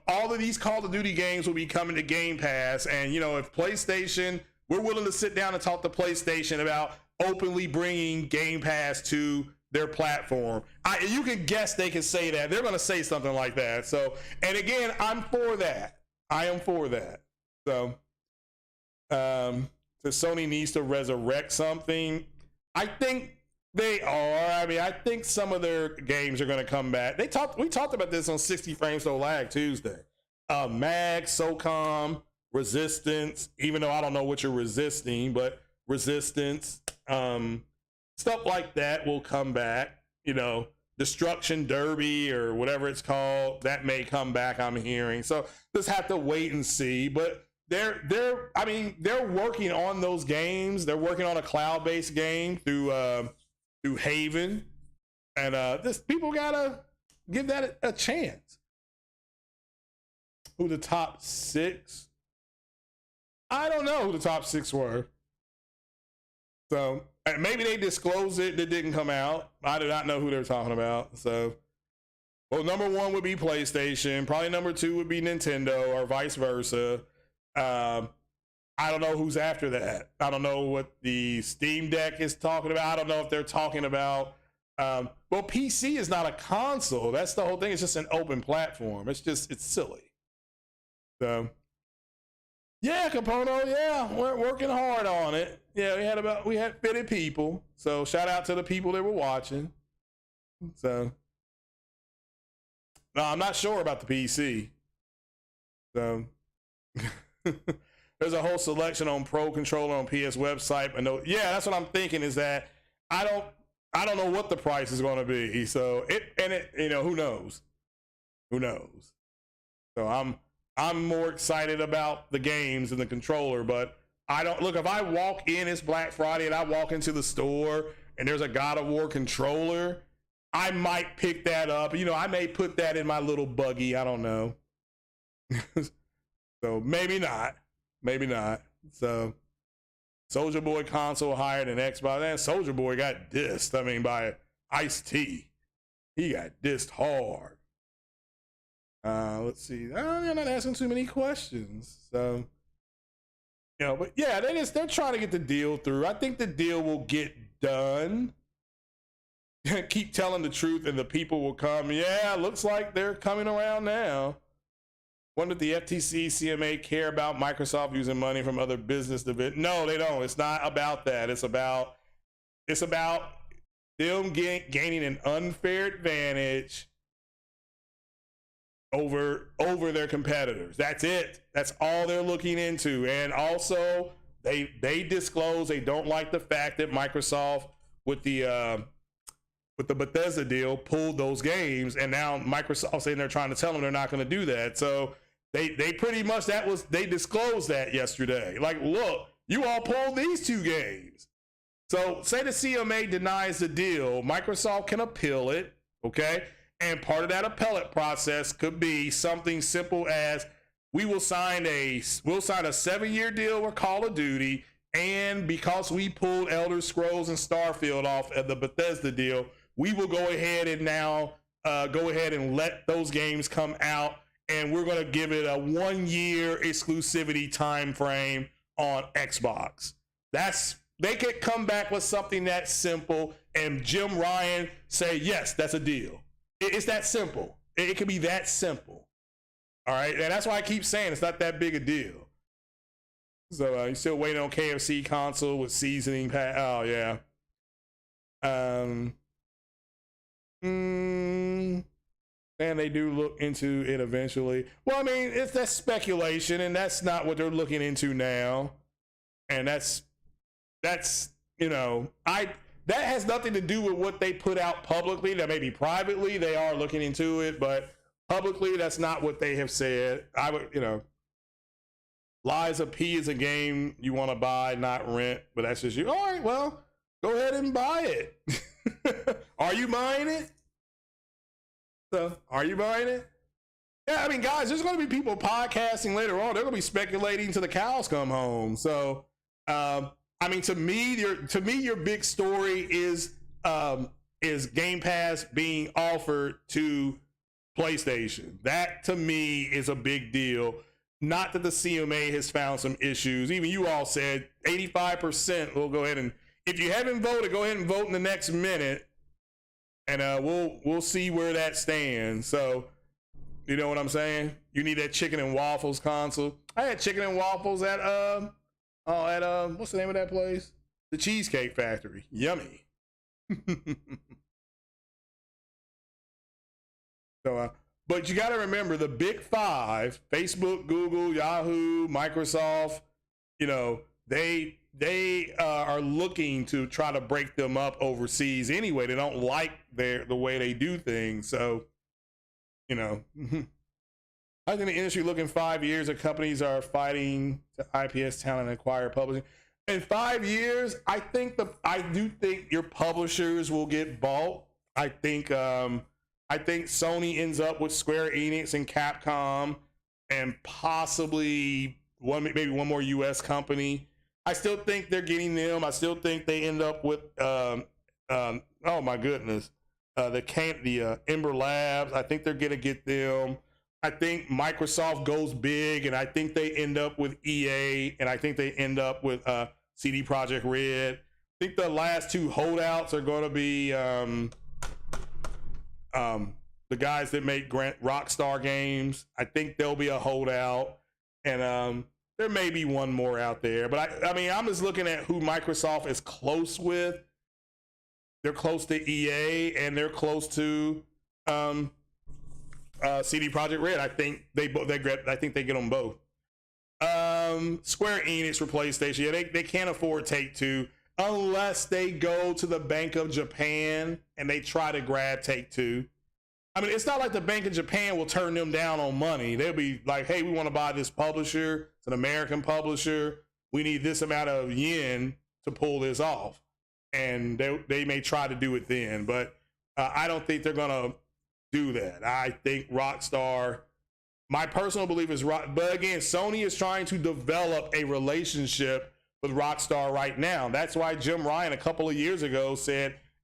all of these Call of Duty games will be coming to Game Pass. And, if PlayStation, we're willing to sit down and talk to PlayStation about openly bringing Game Pass to their platform. You can guess they can say that. They're going to say something like that. So, and again, I'm for that. I am for that. So, so Sony needs to resurrect something. I think they are. I mean, I think some of their games are going to come back. We talked about this on 60 Frames No Lag Tuesday. Mag, SOCOM, Resistance, even though I don't know what you're resisting, but Resistance, stuff like that will come back. Destruction Derby or whatever it's called, that may come back, I'm hearing. So just have to wait and see. But they're working on those games. They're working on a cloud-based game through Haven, and people gotta give that a chance. Who the top 6? I don't know who the top 6 were. So maybe they disclosed it that didn't come out. I do not know who they're talking about. So, well, number 1 would be PlayStation. Probably number 2 would be Nintendo, or vice versa. I don't know who's after that. I don't know what the Steam Deck is talking about. I don't know if they're talking about. Well, PC is not a console. That's the whole thing. It's just an open platform. It's silly. So, yeah, Capono. Yeah, we're working hard on it. Yeah, we had 50 people. So shout out to the people that were watching. So, no, I'm not sure about the PC. So. There's a whole selection on Pro Controller on PS website. Yeah, that's what I'm thinking, is that I don't know what the price is going to be. So who knows? So I'm more excited about the games and the controller, but I don't look, if I walk in, it's Black Friday and I walk into the store and there's a God of War controller, I might pick that up. You know, I may put that in my little buggy. I don't know. So maybe not. Maybe not. So Soulja Boy console higher than Xbox. And Soulja Boy got dissed. I mean, by Ice-T. He got dissed hard. Let's see. They're not asking too many questions. So, you know, but yeah, they're trying to get the deal through. I think the deal will get done. Keep telling the truth and the people will come. Yeah, looks like they're coming around now. Wonder if the FTC, C.M.A. care about Microsoft using money from other business divisions. No, they don't. It's not about that. It's about them gaining an unfair advantage over their competitors. That's it. That's all they're looking into. And also, they disclose they don't like the fact that Microsoft with the Bethesda deal pulled those games, and now Microsoft saying they're trying to tell them they're not going to do that. So they pretty much they disclosed that yesterday. Like, look, you all pulled these two games. So say the C.M.A. denies the deal, Microsoft can appeal it, okay? And part of that appellate process could be something simple as we'll sign a 7-year deal with Call of Duty, and because we pulled Elder Scrolls and Starfield off of the Bethesda deal, we will go ahead and now go ahead and let those games come out, and we're going to give it a 1-year exclusivity time frame on Xbox. They could come back with something that simple, and Jim Ryan say, yes, that's a deal. It's that simple. It can be that simple. All right, and that's why I keep saying it's not that big a deal. So you still waiting on KFC console with seasoning pack? Oh yeah. And they do look into it eventually. Well, I mean, that's speculation, and that's not what they're looking into now. And that's you know, that has nothing to do with what they put out publicly. That maybe privately they are looking into it, but publicly that's not what they have said. I would, you know, Liza P is a game you want to buy, not rent, but that's just you. All right, well, go ahead and buy it. Are you buying it? So, are you buying it? Yeah, I mean, guys, there's going to be people podcasting later on. They're going to be speculating till the cows come home. So, I mean, to me, your big story is Game Pass being offered to PlayStation. That to me is a big deal. Not that the C.M.A. has found some issues. Even you all said 85%. We'll go ahead and, if you haven't voted, go ahead and vote in the next minute, and we'll see where that stands. So, you know what I'm saying? You need that chicken and waffles console. I had chicken and waffles at what's the name of that place? The Cheesecake Factory. Yummy. So, but you got to remember the big five: Facebook, Google, Yahoo, Microsoft. You know, they are looking to try to break them up overseas anyway. They don't like the way they do things. So, you know, I think the industry looking 5 years of companies are fighting to IPS talent and acquire publishing. In 5 years, I do think your publishers will get bought. I think Sony ends up with Square Enix and Capcom, and possibly maybe one more US company. I still think they're getting them. I still think they end up with oh my goodness, the Ember Labs. I think they're gonna get them. I think Microsoft goes big, and I think they end up with EA, and I think they end up with CD Projekt Red. I think the last two holdouts are going to be the guys that make Rockstar games. I think there'll be a holdout, and there may be one more out there. But I mean, I'm just looking at who Microsoft is close with. They're close to EA, and they're close to CD Projekt Red. I think they get them both. Square Enix for PlayStation. Yeah, they can't afford Take-Two unless they go to the Bank of Japan and they try to grab Take-Two. I mean, it's not like the Bank of Japan will turn them down on money. They'll be like, hey, we want to buy this publisher. It's an American publisher. We need this amount of yen to pull this off. And they may try to do it then. But I don't think they're gonna do that. I think Rockstar, my personal belief is but again, Sony is trying to develop a relationship with Rockstar right now. That's why Jim Ryan a couple of years ago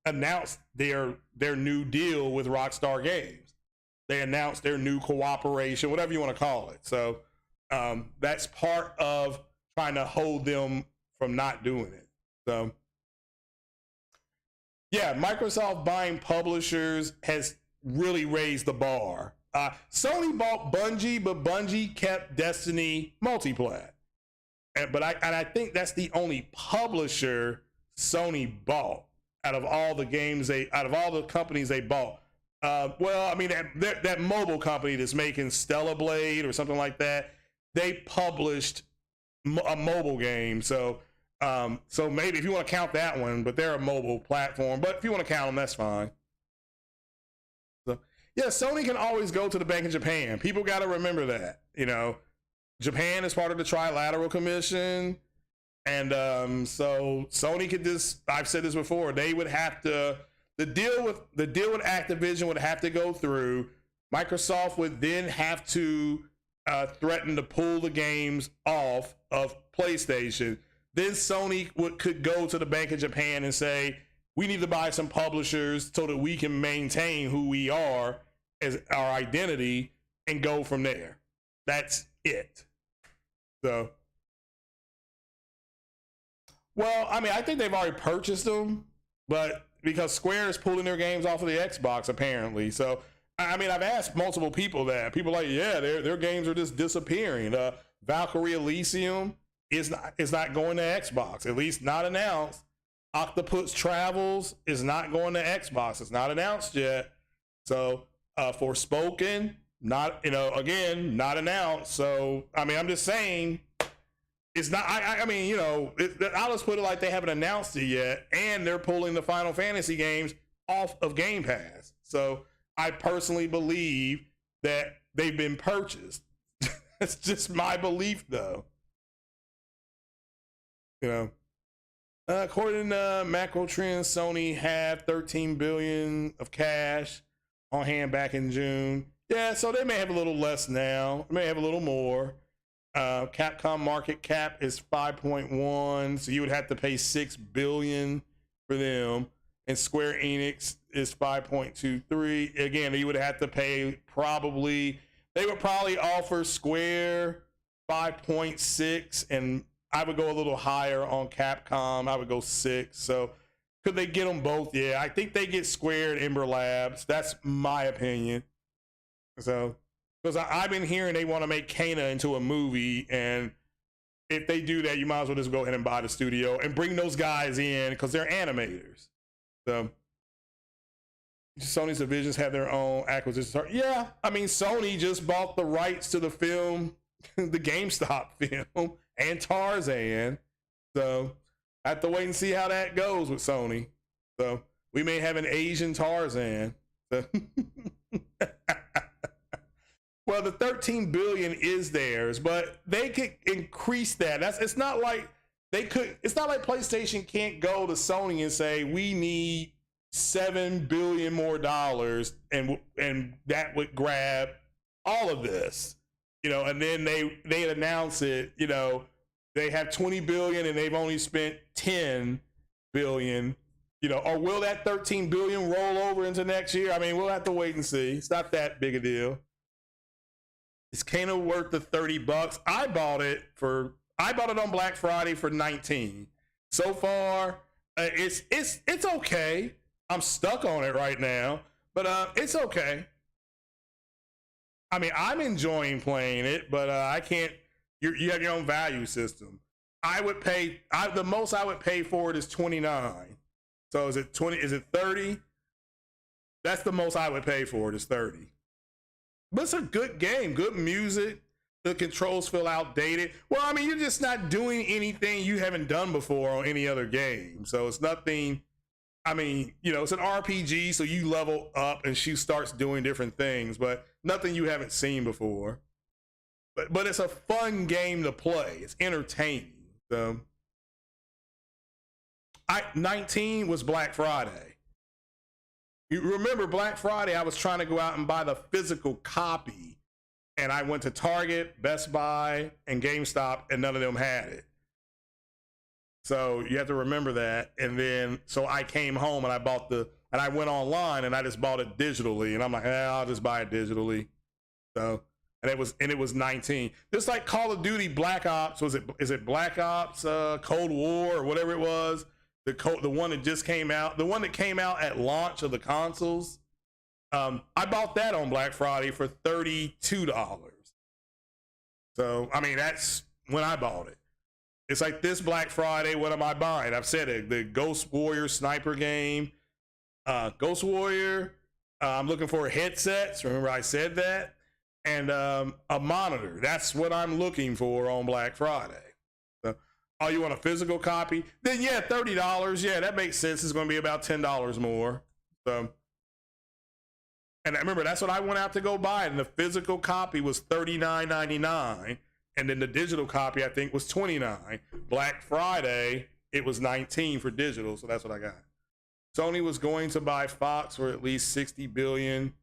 announced their new deal with Rockstar Games. They announced their new cooperation, whatever you want to call it. So that's part of trying to hold them from not doing it. So yeah, Microsoft buying publishers has really raised the bar. Sony bought Bungie, but Bungie kept Destiny multiplat. But I think that's the only publisher Sony bought out of all the companies they bought. Well, I mean that mobile company that's making Stellar Blade or something like that, they published a mobile game. So maybe if you want to count that one, but they're a mobile platform. But if you want to count them, that's fine. So yeah, Sony can always go to the bank in Japan. People got to remember that. Japan is part of the Trilateral Commission, and so Sony could just. I've said this before. They would have to. The deal with Activision would have to go through. Microsoft would then have to threaten to pull the games off of PlayStation. Then Sony could go to the Bank of Japan and say, we need to buy some publishers so that we can maintain who we are as our identity and go from there. That's it. So, well, I mean, I think they've already purchased them, but because Square is pulling their games off of the Xbox, apparently. So, I mean, I've asked multiple people that. People are like, yeah, their games are just disappearing. Valkyrie Elysium is not going to Xbox, at least not announced. Octopus Travels is not going to Xbox. It's not announced yet. So, Forspoken, not announced. So, I mean, I'm just saying, it's not. I mean, I'll just put it like they haven't announced it yet, and they're pulling the Final Fantasy games off of Gamepass. So, I personally believe that they've been purchased. That's just my belief, though. According to Macro Trends, Sony had $13 billion of cash on hand back in June. Yeah, so they may have a little less now. They may have a little more. Capcom market cap is 5.1, so you would have to pay $6 billion for them. And Square Enix is 5.23. Again, you would have to pay they would probably offer Square 5.6, and I would go a little higher on Capcom. I would go 6. So could they get them both? Yeah, I think they get Square and Ember Labs. That's my opinion. So, because I've been hearing they want to make Kana into a movie, and if they do that, you might as well just go ahead and buy the studio and bring those guys in because they're animators. So Sony's divisions have their own acquisitions. Yeah, I mean, Sony just bought the rights to the film, the GameStop film, and Tarzan. So I have to wait and see how that goes with Sony. So we may have an Asian Tarzan. So well, the $13 billion is theirs, but they could increase that. It's not like PlayStation can't go to Sony and say we need $7 billion more dollars, and that would grab all of this, and then they announce it, they have $20 billion and they've only spent $10 billion, or will that $13 billion roll over into next year? I mean, we'll have to wait and see. It's not that big a deal. Is Kano worth the $30? I bought it on Black Friday for $19. So far, it's okay. I'm stuck on it right now, but it's okay. I mean, I'm enjoying playing it, but I can't. You have your own value system. The most I would pay for it is $29. So is it 20? Is it 30? That's the most I would pay for it is 30. But it's a good game, good music. The controls feel outdated. Well, I mean, you're just not doing anything you haven't done before on any other game. So it's nothing. I mean, it's an RPG, so you level up and she starts doing different things, but nothing you haven't seen before. But it's a fun game to play. It's entertaining. So 19 was Black Friday. You remember Black Friday, I was trying to go out and buy the physical copy, and I went to Target, Best Buy, and GameStop, and none of them had it. So you have to remember that. And then, so I came home and I went online and I just bought it digitally. And I'm like, I'll just buy it digitally. So, and it was 19. Just like Call of Duty Black Ops, is it Black Ops, Cold War, or whatever it was? The one that just came out, the one that came out at launch of the consoles. I bought that on Black Friday for $32. So, I mean, that's when I bought it. It's like this Black Friday, what am I buying? I've said it, the Ghost Warrior sniper game. Ghost Warrior, I'm looking for headsets. Remember I said that? And a monitor. That's what I'm looking for on Black Friday. So, oh, you want a physical copy? Then yeah, $30. Yeah, that makes sense. It's going to be about $10 more. So, and remember, that's what I went out to go buy. And the physical copy was $39.99. And then the digital copy, I think, was $29. Black Friday, it was $19 for digital. So that's what I got. Sony was going to buy Fox for at least $60 billion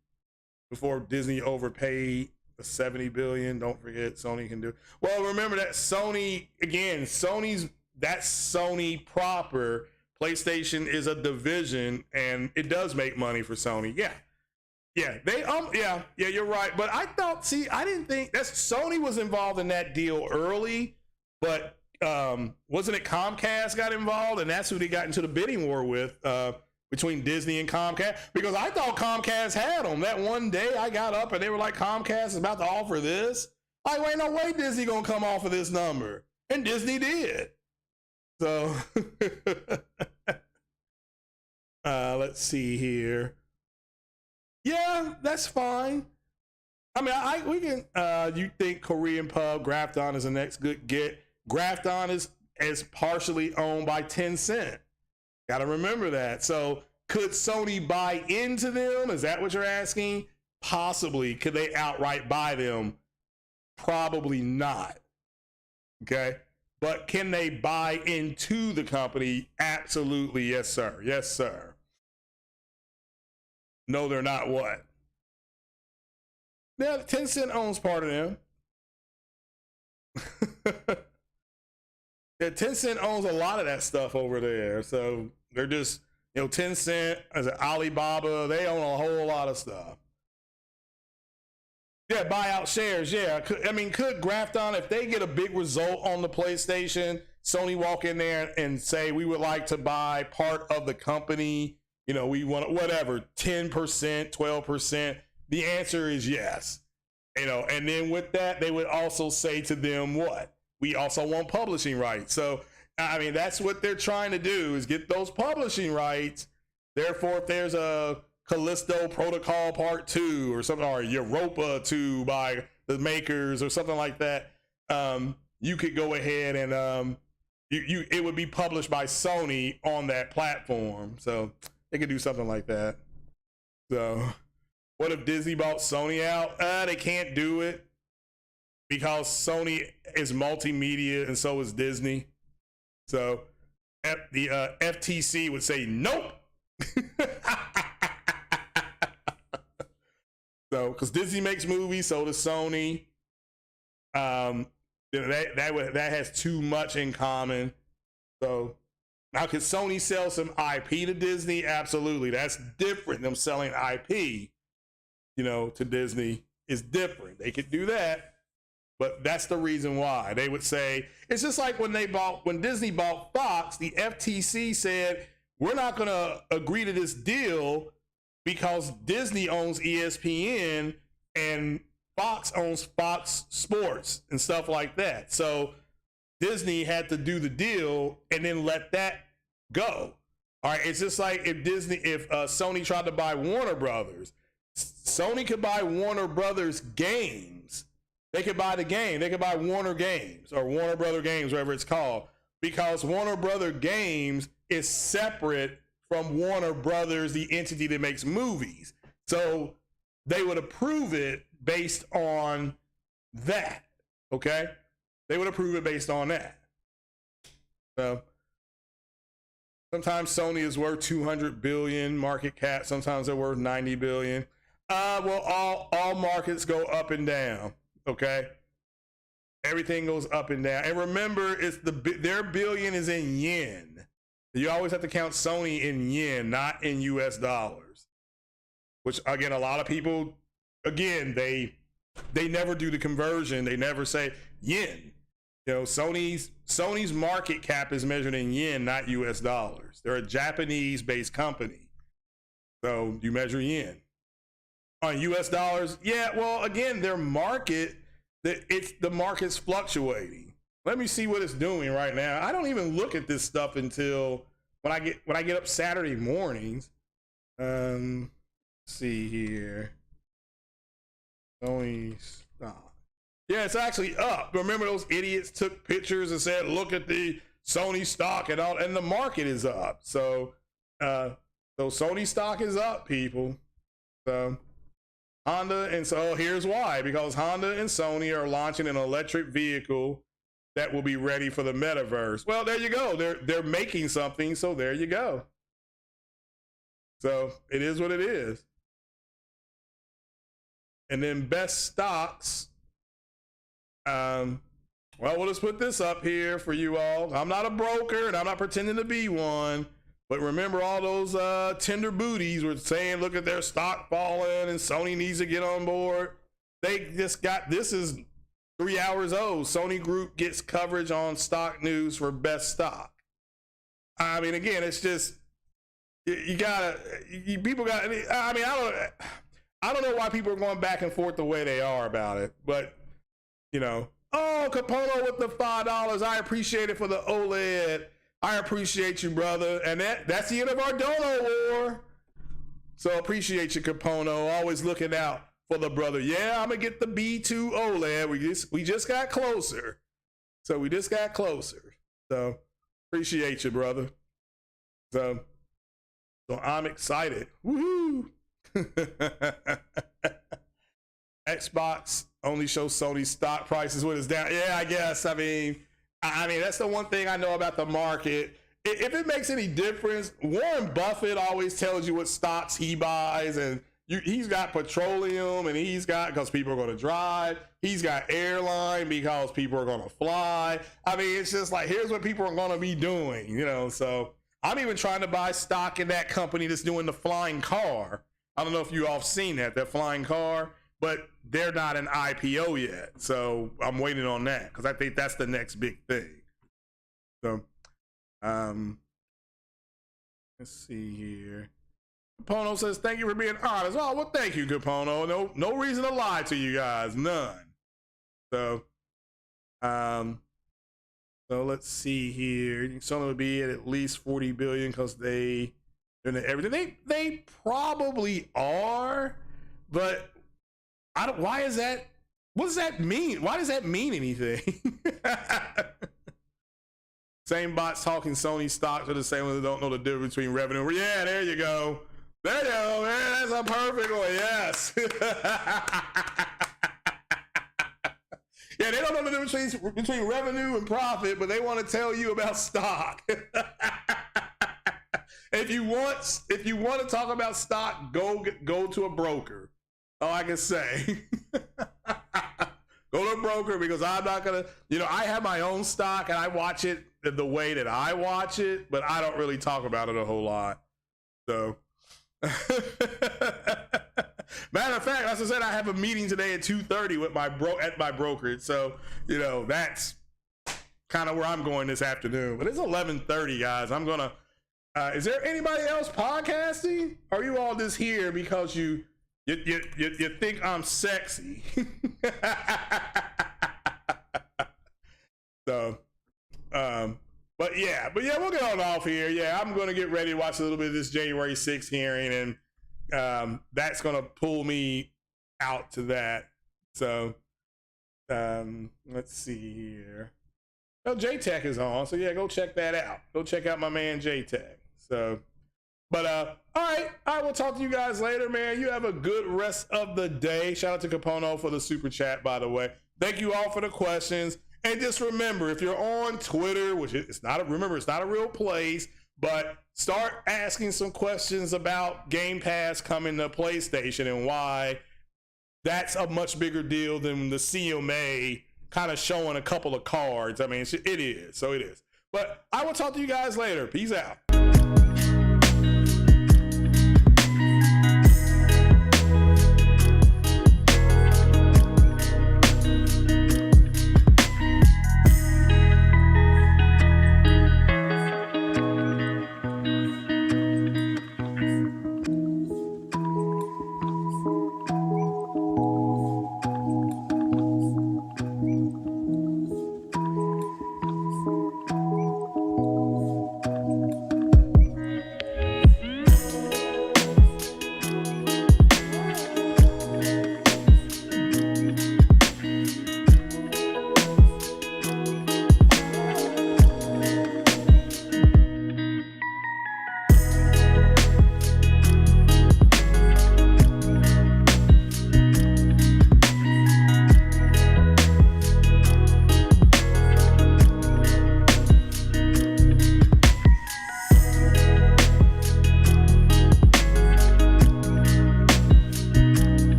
before Disney overpaid the $70 billion. Don't forget, Sony can do it. Well, remember that Sony, again, that's Sony proper. PlayStation is a division, and it does make money for Sony. Yeah. Yeah, you're right. But I didn't think Sony was involved in that deal early, but wasn't it Comcast got involved, and that's who they got into the bidding war with between Disney and Comcast? Because I thought Comcast had them. That one day I got up and they were like, Comcast is about to offer this. Like, wait, no way Disney gonna come off of this number, and Disney did. So let's see here. Yeah, that's fine. I mean, we can. You think Korean pub Grafton is the next good get? Grafton is partially owned by Tencent. Got to remember that. So, could Sony buy into them? Is that what you're asking? Possibly. Could they outright buy them? Probably not. Okay, but can they buy into the company? Absolutely, yes, sir. Yes, sir. No, they're not what? Yeah, Tencent owns part of them. Yeah, Tencent owns a lot of that stuff over there. So they're just, Tencent, as Alibaba, they own a whole lot of stuff. Yeah, buyout shares. Yeah, could Grafton, if they get a big result on the PlayStation, Sony walk in there and say, we would like to buy part of the company. We want whatever, 10%, 12%. The answer is yes. And then with that, they would also say to them, what? We also want publishing rights. So, I mean, that's what they're trying to do, is get those publishing rights. Therefore, if there's a Callisto Protocol Part 2 or something, or Europa 2 by the makers or something like that, you could go ahead and it would be published by Sony on that platform. So they could do something like that. So what if Disney bought Sony out? They can't do it because Sony is multimedia and so is Disney. So the FTC would say nope. So because Disney makes movies, so does Sony. That has too much in common. So now, could Sony sell some IP to Disney? Absolutely. That's different. Them selling IP, to Disney is different. They could do that, but that's the reason why they would say it's just like when Disney bought Fox, the FTC said, we're not going to agree to this deal because Disney owns ESPN and Fox owns Fox Sports and stuff like that. So Disney had to do the deal and then let that go. All right, it's just like if Sony tried to buy Warner Brothers, Sony could buy Warner Brothers games. They could buy the game. They could buy Warner Games or Warner Brother Games, whatever it's called, because Warner Brother Games is separate from Warner Brothers, the entity that makes movies. So they would approve it based on that. Okay, they would approve it based on that. So Sometimes Sony is worth 200 billion market cap. Sometimes they're worth 90 billion. Well, all markets go up and down. Okay, everything goes up and down. And remember, it's their billion is in yen. You always have to count Sony in yen, not in US dollars. Which again, a lot of people, again, they never do the conversion. They never say yen. You know, Sony's market cap is measured in yen, not US dollars. They're a Japanese-based company. So you measure yen. On US dollars, yeah, well, again, their market, the market's fluctuating. Let me see what it's doing right now. I don't even look at this stuff until when I get up Saturday mornings. Let's see here. Sony stock. Yeah, it's actually up. Remember those idiots took pictures and said, look at the Sony stock and all, and the market is up. So Sony stock is up, people. So Honda, and so here's why, because Honda and Sony are launching an electric vehicle that will be ready for the metaverse. Well, there you go. They're making something, so there you go. So it is what it is. And then best stocks. Well, we'll just put this up here for you all. I'm not a broker and I'm not pretending to be one, but remember all those tender booties were saying, look at their stock falling and Sony needs to get on board. They just got, this is 3 hours old. Sony Group gets coverage on stock news for best stock. I mean, again, it's just, people got, I mean, I don't know why people are going back and forth the way they are about it, but you know, oh, Capono with the $5. I appreciate it for the OLED. I appreciate you, brother. And that's the end of our dono war. So appreciate you, Capono. Always looking out for the brother. Yeah, I'm gonna get the B2 OLED. We just got closer. So we just got closer. So appreciate you, brother. So I'm excited. Woohoo! Xbox only shows Sony stock prices when it's down. Yeah, I guess. I mean, that's the one thing I know about the market. If it makes any difference, Warren Buffett always tells you what stocks he buys, and he's got petroleum, and he's got, because people are going to drive. He's got airline because people are going to fly. I mean, it's just like, here's what people are going to be doing, you know. So I'm even trying to buy stock in that company that's doing the flying car. I don't know if you all have seen that flying car, but they're not an IPO yet. So I'm waiting on that because I think that's the next big thing. So, let's see here. Capono says, thank you for being honest. Oh, well, thank you, Capono. No reason to lie to you guys. None. So, so let's see here. Sony would be at least 40 billion because they're everything. They probably are, but why is that? What does that mean? Why does that mean anything? Same bots talking Sony stocks are the same ones that don't know the difference between revenue. Yeah, there you go. There you go, man. That's a perfect one. Yes. Yeah, they don't know the difference between revenue and profit, but they want to tell you about stock. If you want to talk about stock, go to a broker. All I can say. Go to a broker, because I'm not gonna, I have my own stock and I watch it the way that I watch it, but I don't really talk about it a whole lot. So matter of fact, as I said, I have a meeting today at 2:30 with my brokerage. So, that's kind of where I'm going this afternoon. But it's 11:30, guys. I'm gonna is there anybody else podcasting? Or are you all just here because you think I'm sexy? So, but yeah, we'll get on off here. Yeah, I'm going to get ready to watch a little bit of this January 6th hearing, and that's going to pull me out to that. So, let's see here. Oh, J-Tech is on, so yeah, go check that out. Go check out my man J-Tech. So, but all right, we'll talk to you guys later, man. You have a good rest of the day. Shout out to Capono for the super chat, by the way. Thank you all for the questions. And just remember, if you're on Twitter, which it's not a real place, but start asking some questions about Game Pass coming to PlayStation and why that's a much bigger deal than the C.M.A. kind of showing a couple of cards. I mean, it is. So it is. But I will talk to you guys later. Peace out.